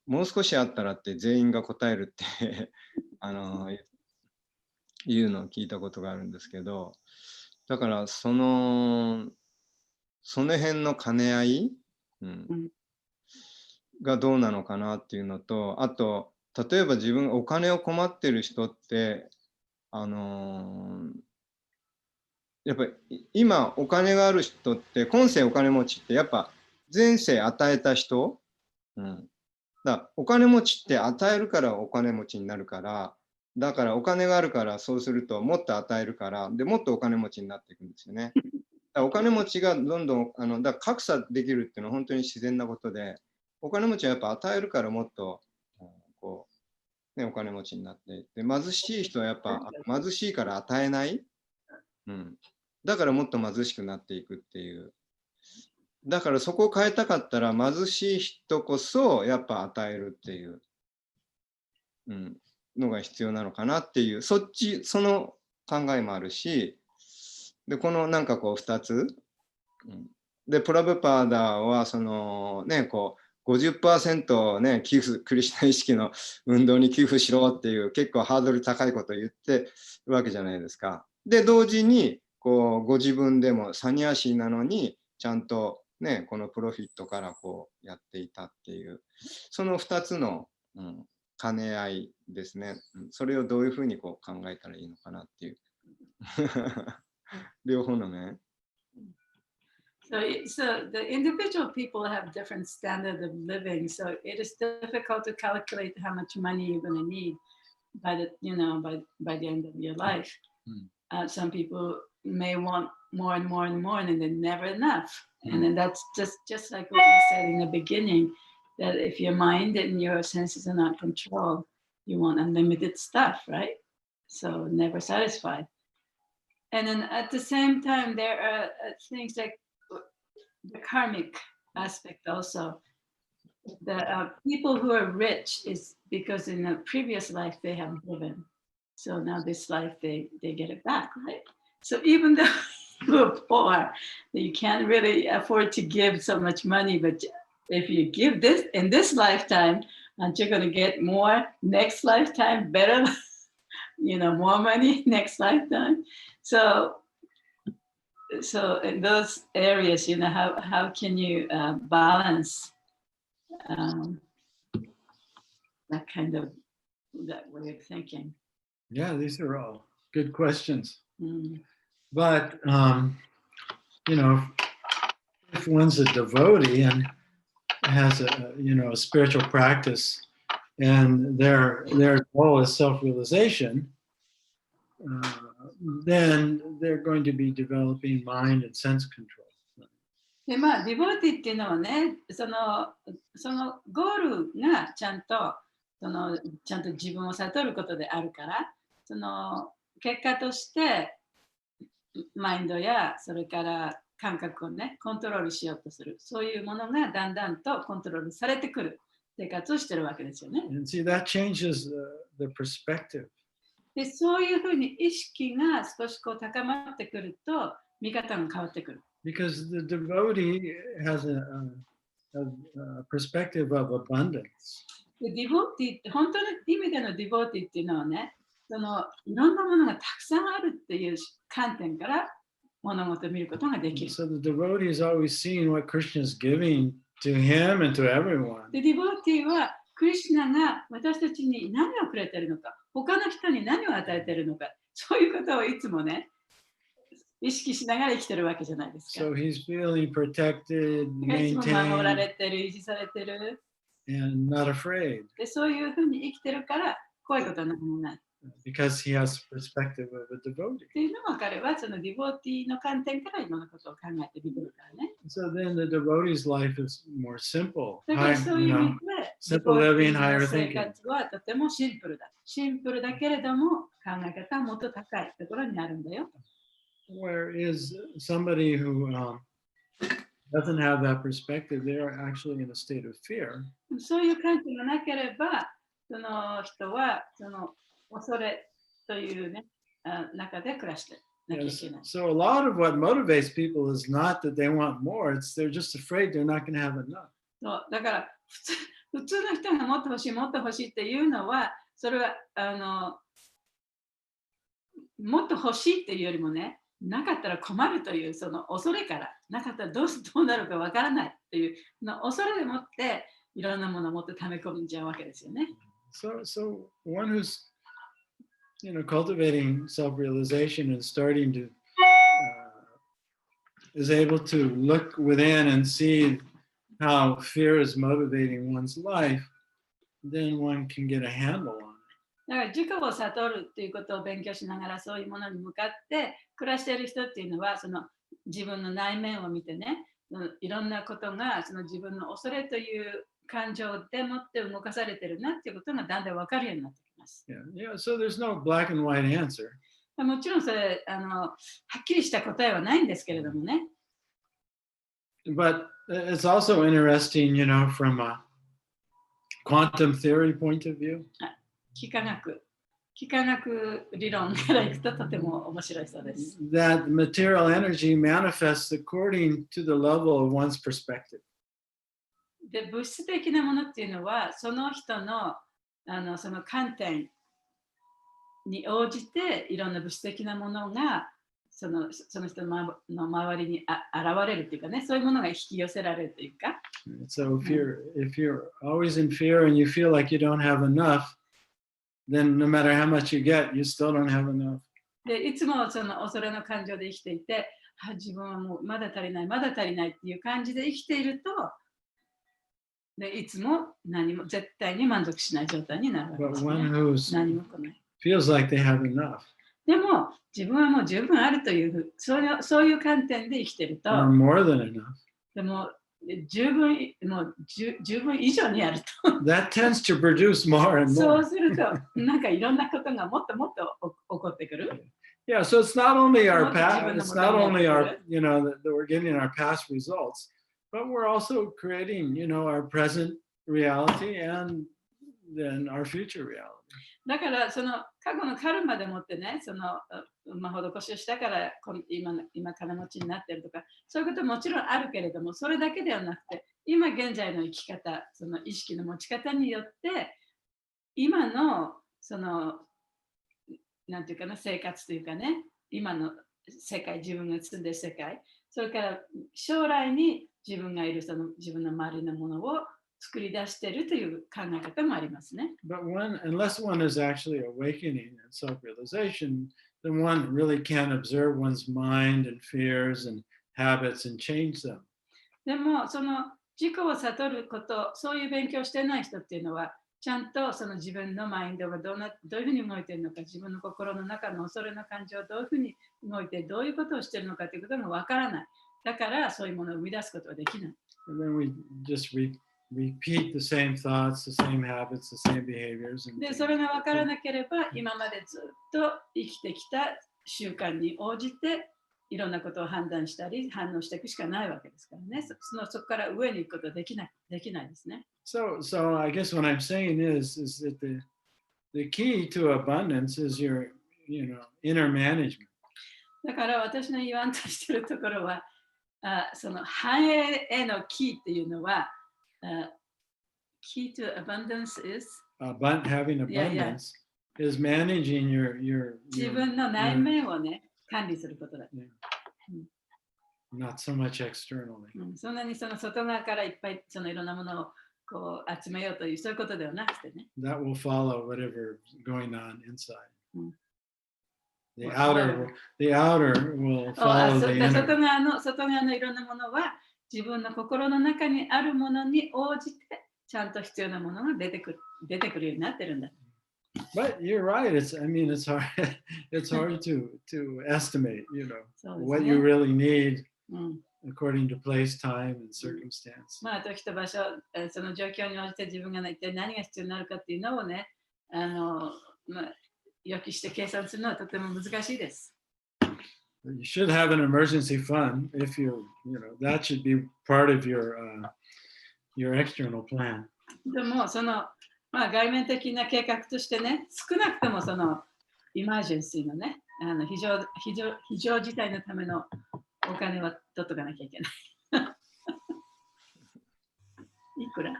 もう少しあったらって全員が答えるっていうのを聞いたことがあるんですけど、だからその辺の兼ね合い、がどうなのかなっていうのと、あと例えば自分お金を困ってる人ってやっぱり今お金がある人って今世お金持ちってやっぱ前世与えた人、だからお金持ちって与えるからお金持ちになるから、だからお金があるからそうするともっと与えるからでもっとお金持ちになっていくんですよね。だからお金持ちがどんどんだから格差できるっていうのは本当に自然なことで、お金持ちはやっぱ与えるからもっとこう、ね、お金持ちになっていって、貧しい人はやっぱ貧しいから与えない、だからもっと貧しくなっていくっていう。だからそこを変えたかったら貧しい人こそやっぱ与えるっていう、のが必要なのかなっていう、その考えもあるし、でこのこう2つ、でプラブパーダーはそのねこう 50% ね寄付、クリシュナ意識の運動に寄付しろっていう結構ハードル高いことを言ってるわけじゃないですか。で同時にこうご自分でもサニアシーなのにちゃんとねこのプロフィットからこうやっていたっていう、その2つの、兼ね合いですね。それをどういうふうにこう考えたらいいのかなっていう両方の面。So the individual people have different standard of living. So it is difficult to calculate how much money you're going to need by the end of your life. Some people may want more and more and more, and then never enough. And then that's just like what you said in the beginning, that if your mind and your senses are not controlled, you want unlimited stuff, right? So never satisfied. And then at the same time, there are things like the karmic aspect also. The people who are rich is because in a previous life they have given. So now this life they get it back, right? So even though you're poor, you can't really afford to give so much money, but if you give this in this lifetime, aren't you going to get more next lifetime, better, more money next lifetime? So in those areas, how can you balance that way of thinking? Yeah, these are all good questions. But if one's a devotee and has a spiritual practice, and their goal is self-realization, then they're going to be developing mind and sense control. でディボーティっていうのはね、そのゴールがちゃんと自分を悟ることであるから、その結果としてマインドやそれから感覚をねコントロールしようとする、そういうものがだんだんとコントロールされてくる生活をしてるわけですよね。And see, that changes the perspective. でそういうふうに意識が少しこう高まってくると見方が変わってくる。Because the devotee has a perspective of abundance. でディボーティって本当の意味でのディボーティっていうのはね、いろんなものがたくさんあるっていう観点から物事を見ることができる。So the devotee is always seeing what Krishna is giving to him and to everyone. でディボーティはクリシュナが私たちに何をくれてるのか、他の人に何を与えてるのか、そういうことをいつもね意識しながら生きてるわけじゃないですか。So he's feeling protected, いつも守ら maintained, れてる、維持されてる。and not afraid. でそういうふうに生きてるから怖いことは何もない。because he has the perspective of a devotee. っていうのは彼はそのディボティの観点から今のことを考えてみてるからね。So then the devotee's life is more simple, だから high, そういう you 意 know, 味で、 simple living, higher 生 thinking. 活はとてもシンプルだ。シンプルだけれども考え方はもっと高いところにあるんだよ。Whereas somebody who doesn't have that perspective, they are actually in a state of fear. そういう観点がなければ、その人はその恐れというね、中で暮らしてなきゃい Yes. けない。So a lot of what motivates people is not that they want more, it's they're just afraid they're not going to have enough. そうだから普通の人がもっと欲しい、もっと欲しいっていうのは、それはもっと欲しいっていうよりもね、なかったら困るというその恐れから、なかったらどうなるかわからないっていうの恐れでもっていろんなものをもっと溜め込んじゃうわけですよね。So one who's cultivating self-realization and starting to is able to look within and see how fear is motivating one's life, then one can get a handle on it. だから自己を悟るっていうことを勉強しながらそういうものに向かって暮らしている人っていうのはその自分の内面を見てね、いろんなことがその自分の恐れという感情でもって動かされてるなっていうことがだんだん分かるようになってきます。Yeah, so there's no black and white answer. もちろんそれはっきりした答えはないんですけれどもね。But it's also interesting, from a quantum theory point of view. 幾何学理論からいくととても面白いそうです。That material energy manifests according to the level of one's perspective. で、物質的なものっていうのは、その人のその観点に応じて、いろんな物質的なものがその人の周りに現れるっていうかね、そういうものが引き寄せられるというか。So if you're always in fear and you feel like you don't have enough, then no matter how much you get, you still don't have enough. で、いつもその恐れの感情で生きていて、自分はもうまだ足りないっていう感じで生きていると、でいつも何も絶対に満足しない状態になるわけ But です、 one ね。 who 何も来ない。feels like they have enough でも自分はもう十分あるというそういう観点で生きていると、 or more than enough, でも十分以上にあると。that tends to produce more and そう more. すると、なんかいろんなことがもっともっと起こってくる。Yeah, so it's not only our Not past, even it's the not model only our, effort. that we're getting our past results, but we're also creating, our present reality and then our future reality. だからその過去のカルマでもってね、その施しをしたから今金持ちになってるとか、そういうことももちろんあるけれども、それだけではなくて、今現在の生き方、その意識の持ち方によって、今のそのなんていうかな、生活というかね、今の世界、自分が住んでる世界、それから将来に自分がいるその自分の周りのものを作り出しているという考え方もありますね。But unless one is actually awakening and self-realization, then one really can't observe one's mind and fears and habits and change them. でも、その自己を悟ること、そういう勉強をしてない人っていうのは、ちゃんとその自分のマインドがどういうふうに動いているのか、自分の心の中の恐れの感情をどういうふうに動いて、どういうことをしているのかということがわからない。だから、そういうものを生み出すことはできない。And then we just repeat the same thoughts, the same habits, the same behaviors. で、それがわからなければ、今までずっと生きてきた習慣に応じて、いろんなことを判断したり、反応していくしかないわけですからね。そこから上に行くことはできないですね。So I guess what I'm saying is that the key to abundance is your, inner management. だから私の言わんとしているところは、その繁栄へのキーっていうのは、key to abundance is Having abundance is managing your 自分の内面をね、管理することだ。not so much externally. そんなにその外側からいっぱいそのいろんなものをこう集めようというそういうことではなくてね。That will follow whatever is going on inside. The Whatever. outer will follow the inner. 外側のいろんなものは自分の心の中にあるものに応じてちゃんと必要なものが出てくるようになってるんだ。But you're right. I mean, it's hard. It's hard to estimate.そうです What you ね。 really need うん、 according to place, time, and circumstance. まあ、時と場所、その状況に応じて自分が一体何が必要になるかっていうのをね、まあ、予期して計算するのはとても難しいです。You should have an emergency fund if that should be part of your external plan. でも、まあ、外面的な計画としてね、少なくともイマージェンシーのね、非常事態のためのお金は取っとかなきゃいけない。いくら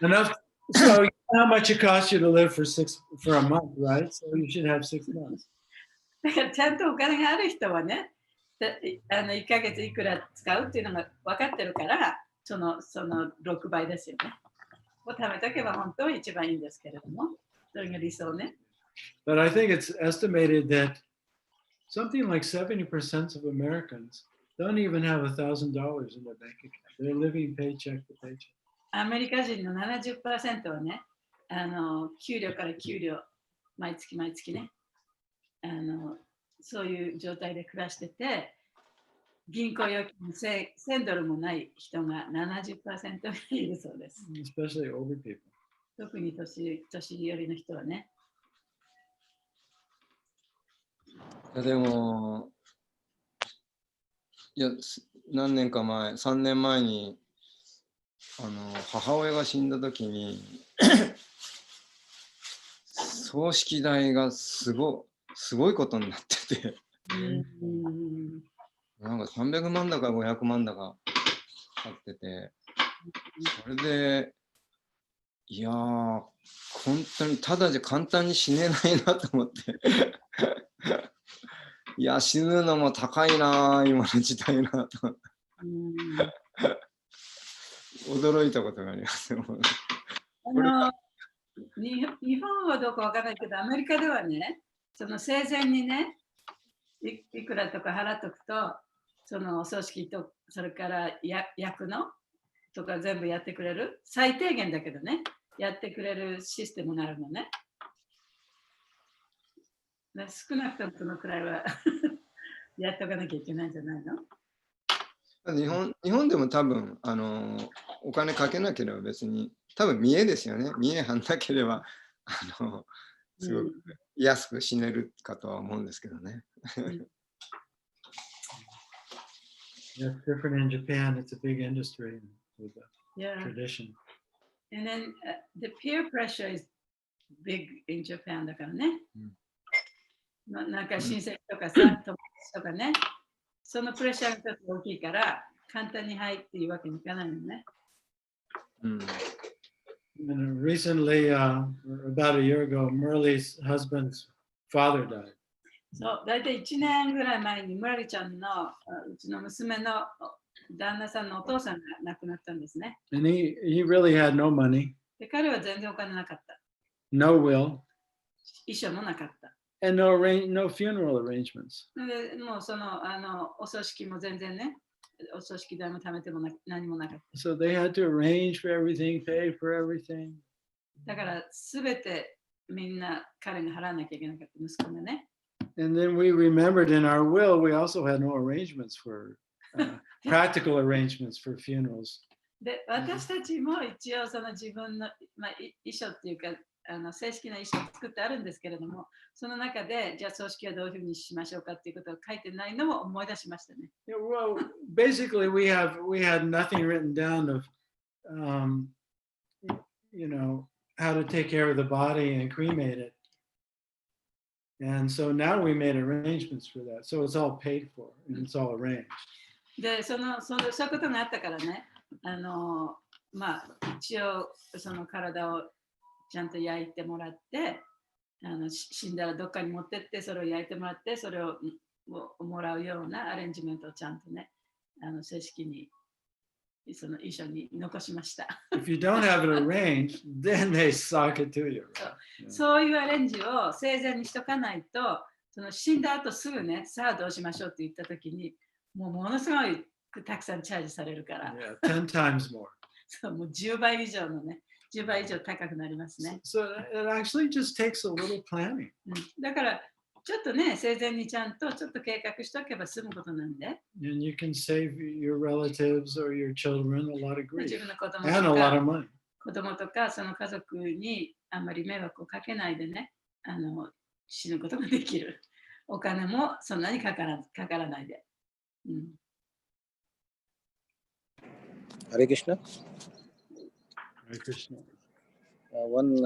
Enough. So how much it costs you to live for a month, right? So you should have 6 months. だからちゃんとお金がある人はね、1ヶ月いくら使うっていうのが分かってるから、その6倍ですよね。を貯めとけば本当は一番いいんですけれども、それが理想ね。But I think it's estimated that something like 70% of Americans don't even have $1,000 in their bank account. They're living paycheck to paycheck. アメリカ人の 70% はね、給料から給料、毎月毎月ね、そういう状態で暮らしてて、銀行預金1000ドルもない人が 70% いるそうです。Especially older people. 特に年寄りの人はね。でも、何年か前、3年前に母親が死んだ時に葬式代がすごいことになってて、なんか300万だか500万だかかってて、それでいやー本当にただじゃ簡単に死ねないなと思っていや死ぬのも高いな今の時代なと驚いたことがあります。日本はどうかわからないけど、アメリカではね、その生前にね、いくらとか払っとくと、そのお葬式と、それから役のとか全部やってくれる、最低限だけどね、やってくれるシステムがあるのね。少なくともそのくらいはやっておかなきゃいけないんじゃないの？日本でも多分お金かけなければ別に多分見栄ですよね。見栄張んなければすごく安く死ねるかとは思うんですけどね。That's different in Japan. It's a big industry with a Yeah. tradition. And then the peer pressure is big in Japan だからね。なんか親戚とかさ、友達とかね、そのプレッシャーがちょっと大きいから、簡単に入っていうわけにいかないのね。And recently, about a year ago, Merle's husband's father died. そう、大体1年ぐらい前にムラリちゃんのうちの娘の旦那さんのお父さんが亡くなったんですね。And he really had no money, で、彼は全然お金なかった。no will, 遺書もなかった。and no funeral arrangements. でもうお葬式も全然ね、お葬式代も貯めても何もなかった。So they had to arrange for everything, pay for everything. だからすべてみんな彼が払わなきゃいけなかった息子がね。And then we remembered in our will, we also had no arrangements for practical arrangements for funerals. で、私たちも一応その自分の、遺書っていうか正式な遺書を作ってあるんですけれども、その中でじゃあ葬式はどういうふうにしましょうかっていうことを書いてないのも思い出しましたね。Yeah, well, basically, we had nothing written down of, how to take care of the body and cremate it. And so now we made arrangements for that. So it's all paid for and it's all arranged. で、そういうことがあったからね、一応その体をちゃんと焼いてもらって、死んだらどっかに持ってって、それを焼いてもらって、それをもらうようなアレンジメントをちゃんとね、正式にその遺書に残しました。If you don't have it arranged, then they sock it to you. そういうアレンジを生前にしとかないと、その死んだ後すぐね、さあどうしましょうって言ったときに、ものすごいたくさんチャージされるから。Yeah, 10 times more. そう、もう10倍以上のね、10倍以上高くなりますね。 So it actually just takes a little planning. だからちょっとね、生前にちゃんとちょっと計画しておけば済むことなんで、 And you can save your relatives or your children a lot of 自 grief 分の子供 and a と lot か of money. 子供とかその家族にあんまり迷惑をかけないでね、死ぬことができる。お金もそんなにかからないで。Hare Krishna. Hare Krishna. One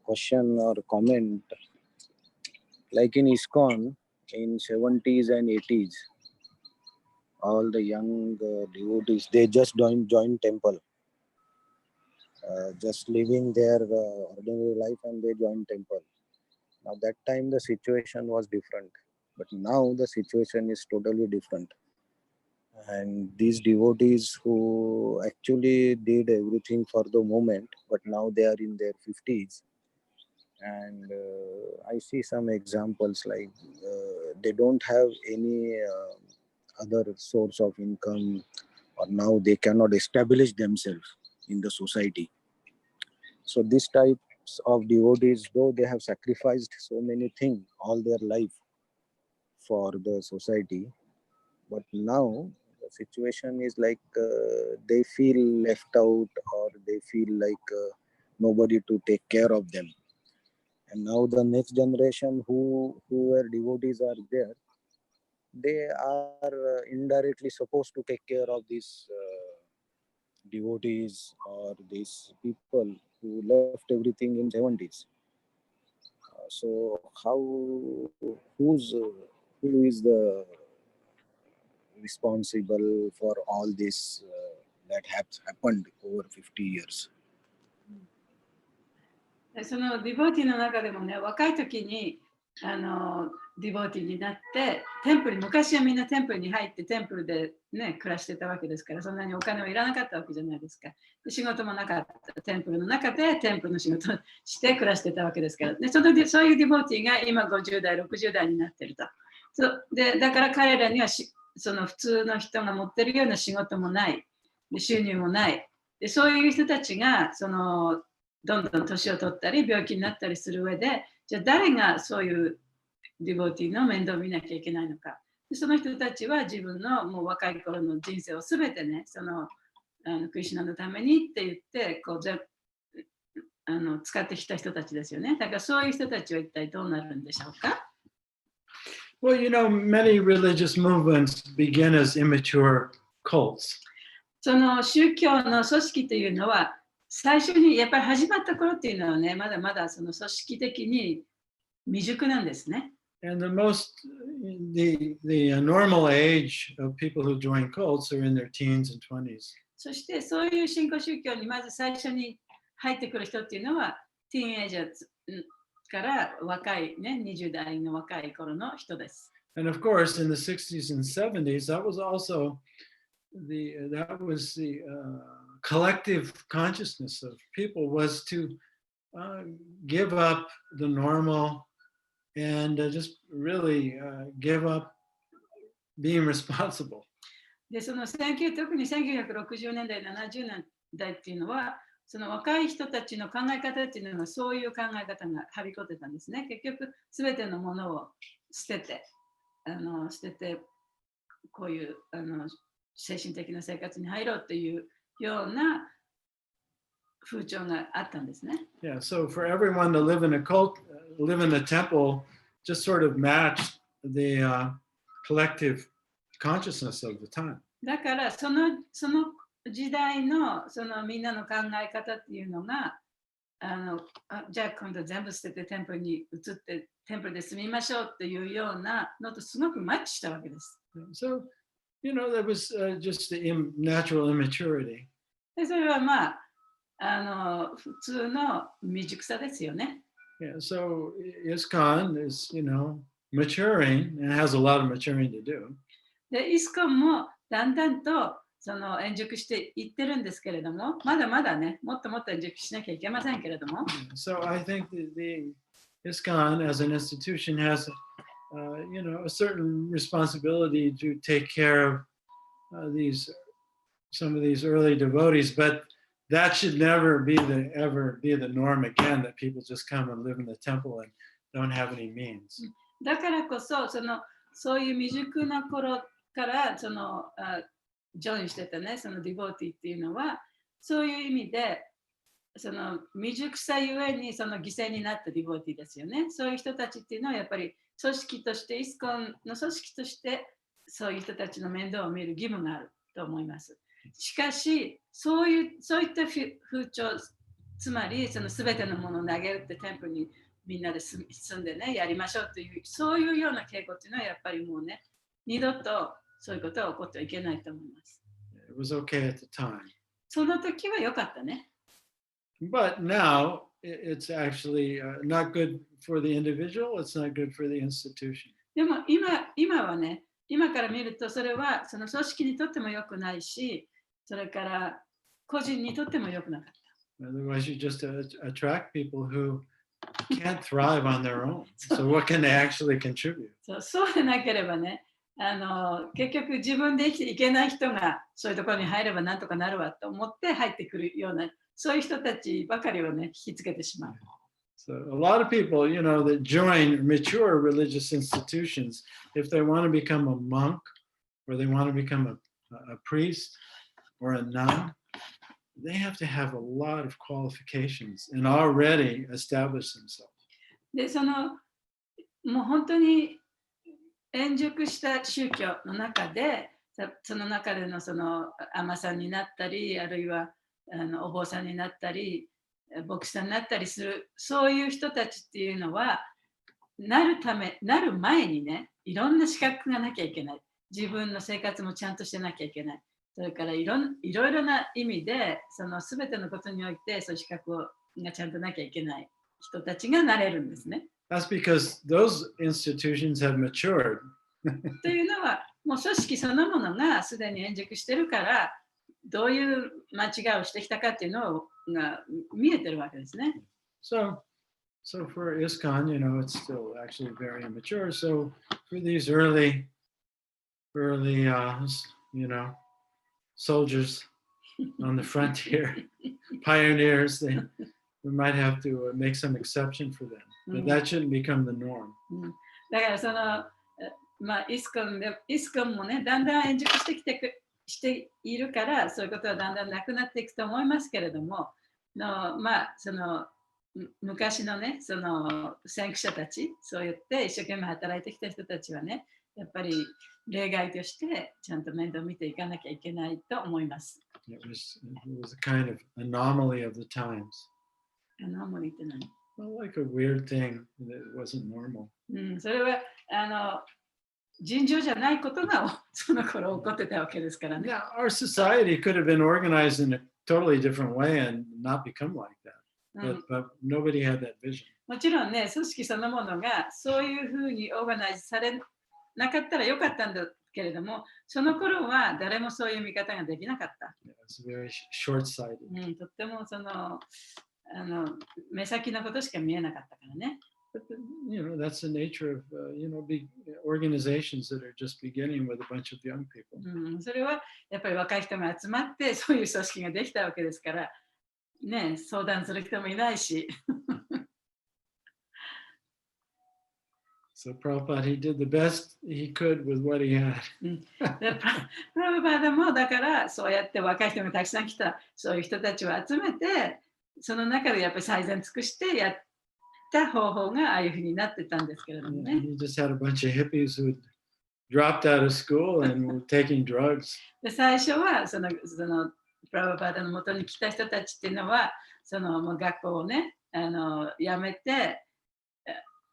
question or comment, like in ISKCON in 70s and 80s, all the young devotees, they just joined temple, just living their ordinary life, and they joined temple. Now that time the situation was different, but now the situation is totally different. And these devotees who actually did everything for the moment, but now they are in their 50s. And I see some examples like they don't have any other source of income, or now they cannot establish themselves in the society. So these types of devotees, though they have sacrificed so many things all their life for the society, but now the situation is like they feel left out, or they feel like nobody to take care of them. And now the next generation who were devotees are there, they are indirectly supposed to take care of these devotees or these people who left everything in 70s. So who is the responsible for all this that has happened over 50 years? そのディボーティーの中でもね、若い時にディボーティーになってテンプルに、昔はみんなテンプルに入ってテンプルで、ね、暮らしてたわけですから、そんなにお金はいらなかったわけじゃないですか。で仕事もなかった。テンプルの中でテンプルの仕事をして暮らしてたわけですから。でそういうディボーティーが今50代、60代になってると。でだから彼らにはその普通の人が持ってるような仕事もない。で収入もない。でそういう人たちがどんどん年を取ったり病気になったりする上で、じゃあ誰がそういうディボーティーの面倒を見なきゃいけないのか。でその人たちは自分のもう若い頃の人生をすべてね、クリシュナのためにって言って使ってきた人たちですよね。だからそういう人たちは一体どうなるんでしょうか。Well, many religious movements begin as immature cults. その宗教の組織というのは最初にやっぱり始まった頃っていうのはね、まだまだその組織的に未熟なんですね。And the normal age of people who join cults are in their teens and 20s. そしてそういう新興宗教にまず最初に入ってくる人っていうのはティーンエイジャーから若いね、20代の若い頃の人です。And of course, in the 60s and 70s, that was the collective consciousness of people was to give up the normal and just really give up being responsible. で、特に1960年代、70年代っていうのは、その若い人たちの考え方っていうのはそういう考え方がはびこってたんですね。結局、すべてのものを捨てて、こういう精神的な生活に入ろうっていうような風潮があったんですね。Yeah, so for everyone to live in a cult, live in a temple, just sort of matched the collective consciousness of the time. だからその時代のみんなの考え方っていうのがじゃあ今度全部捨ててテンプルに移ってテンプルで住みましょうっていうようなのとすごくマッチしたわけです。So, there was just the natural immaturity. でそれは普通の未熟さですよね。Yeah, so ISKCON is, maturing and has a lot of maturing to do. で、ISKCONもだんだんと円熟していってるんですけれども、まだまだね、もっともっと円熟しなきゃいけませんけれども。So I think the ISKCON as an institution has, a certain responsibility to take care of some of these early devotees, but that should never be ever be the norm again, that people just come and live in the temple and don't have any means. だからこそ、そういう未熟な頃からジョインしてたね、そのディボーティっていうのは、そういう意味で、その未熟さゆえにその犠牲になったディボーティですよね。そういう人たちっていうのはやっぱり組織として、イスコンの組織として、そういう人たちの面倒を見る義務があると思います。しかし、そういった風潮、つまりその全てのものを投げるってテンプルにみんなで住んでね、やりましょうという、そういうような傾向っていうのはやっぱりもうね、二度とそういうことは起こってはいけないと思います。It was okay at the time. その時は良かったね。But now it's actually not good for the individual, it's not good for the institution. でも今はね、今から見るとそれはその組織にとっても良くないし、それから個人にとっても良くなかった。Otherwise, you just attract people who can't thrive on their own. So what can they actually contribute? そうでなければね、結局自分で生きていけない人がそういうところに入ればなんとかなるわと思って入ってくるような、そういう人たちばかりをね、引きつけてしまう。So a lot of people, that join mature religious institutions, if they want to become a monk or they want to become a priest or a nun, they have to have a lot of qualifications and already establish themselves. で、もう本当に円熟した宗教の中で、その中での尼さんになったり、あるいはお坊さんになったり、牧師さんになったりする、そういう人たちっていうのは、なる前にね、いろんな資格がなきゃいけない。自分の生活もちゃんとしてなきゃいけない。それからいろいろな意味で、すべてのことにおいて、そういう資格がちゃんとなきゃいけない人たちがなれるんですね。That's because those institutions have matured. というのは、もう組織そのものがすでに円熟してるから、どういう間違いをしてきたかっていうのが見えてるわけですね。So for ISKCON, it's still actually very immature. So for these early, soldiers on the frontier, pioneers, we might have to make some exception for them. But that shouldn't become the norm. だからイスコンもね、だんだん円熟しているから、そういうことはだんだんなくなっていくと思いますけれども、昔のね、先駆者たち、そう言って一生懸命働いてきた人たちはね、やっぱり例外としてちゃんと面倒見ていかなきゃいけないと思います。It was a kind of anomaly of the times. Anomaly って何？ Well, like a weird thing that wasn't normal. それは尋常じゃないことがその頃起こってたわけですからね。Now, our society could have been organized in a totally different way and not become like that. But nobody had that vision. もちろんね、組織そのものがそういうふうにオーガナイズされなかったらよかったんだけれども、その頃は誰もそういう見方ができなかった。It's very short-sighted. とっても目先のことしか見えなかったからね。But that's the nature of big organizations that are just beginning with a bunch of young people. それはやっぱり若い人が集まってそういう組織ができたわけですから、ね、相談する人もいないし。So Prabhupada, he did the best he could with what he had. プラブパーダもだからそうやって若い人がたくさん来たそういう人たちを集めてその中でやっぱり最善尽くしてやった方法がああいうふうになってたんですけれどもね。He just had a bunch of hippies who dropped out of school and were taking drugs. で最初はそのプラブパーダの元に来た人たちっていうのはもう学校をね辞めて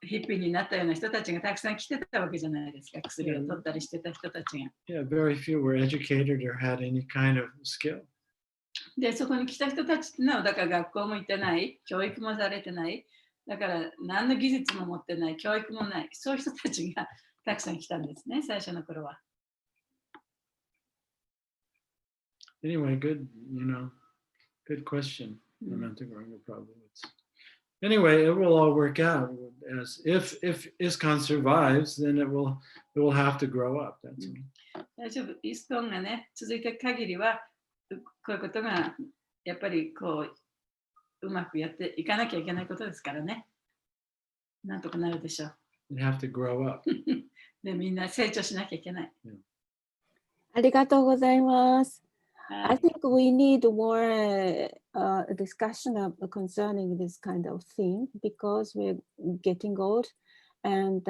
ヒッピーになったような人たちがたくさん来てたわけじゃないですか。薬を取ったりしてた人たちが。Yeah, very few were educated or had any kind of skill. で、そこに来た人たちっていうのは、だから学校も行ってない、教育もされてない、だから何の技術も持ってない、教育もない、そういう人たちがたくさん来たんですね、最初の頃は。Anyway, good question. Anyway, it will all work out. As if ISKCON survives, then it will have to grow up. That's all. 大丈夫。イスコンがね、続いていく限りは、こういうことがやっぱりこう、うまくやっていかなきゃいけないことですからね。なんとかなるでしょう。You have to grow up. で、みんな成長しなきゃいけない。ありがとうございます。は I い think we need more discussion concerning this kind of thing because we're getting old and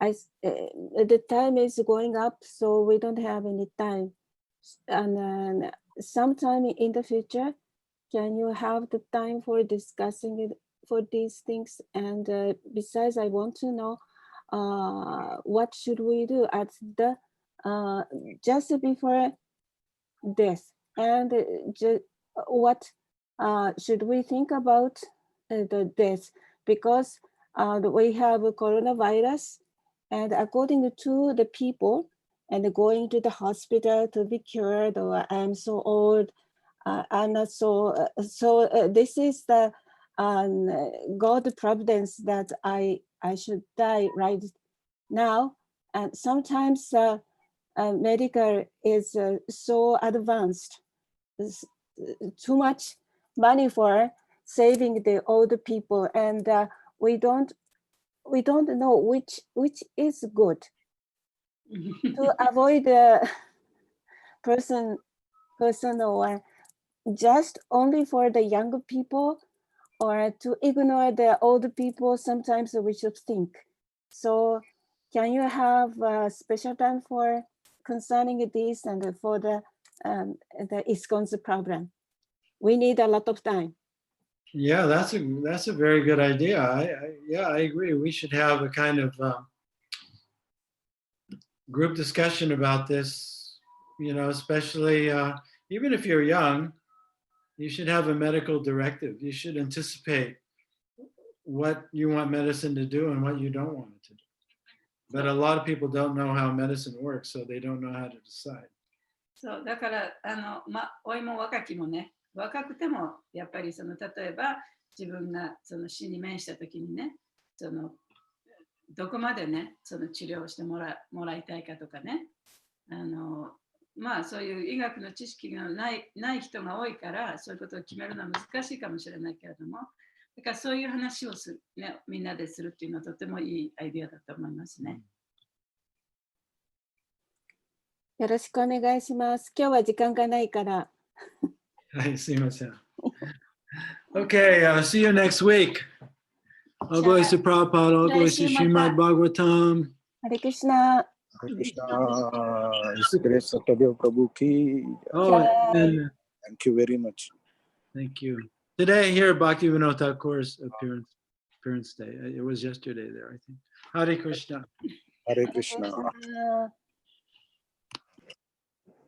the time is going up, so we don't have any time. And then sometime in the future, can you have the time for discussing it for these things? And besides, I want to know what should we do at the just before death, and what should we think about the death, because we have a coronavirus, and according to the people and going to the hospital to be cured, or I'm so old, I'm not so this is the God providence that I should die right now. And sometimes medical is so advanced, too much money for saving the older people, and we don't know which is good to avoid the person or just only for the younger people, or to ignore the older people. Sometimes we should think. So can you have a special time for concerning this and for the ISKCON's program? We need a lot of time. Yeah, that's a very good idea. I agree. We should have a kind of group discussion about this, especially even if you're young, you should have a medical directive. You should anticipate what you want medicine to do and what you don't want it to do. But a lot of people don't know how medicine works, so they don't know how to decide. そうだからおいも若きもね、若くてもやっぱり例えば自分が死に面した時にね、どこまでね治療をしてもらいたいかとかね、そういう医学の知識がない人が多いから、そういうことを決めるのは難しいかもしれないけれども、だからそういう話をみんなでするっていうのはとてもいいアイデアだと思いますね。よろしくお願いします。今日は時間がないから。はい、すいません。Okay, see you next week. All glories to Prabhupada, all glories to Srimad Bhagavatam. Hare Krishna. Hare Krishna. HG Satyadeva Prabhu ki. Oh, and Thank you very much. thank you. Today here, Bhaktivinoda Thakur's appearance day. It was yesterday there, I think. Hare Krishna. Hare Krishna. Krishna.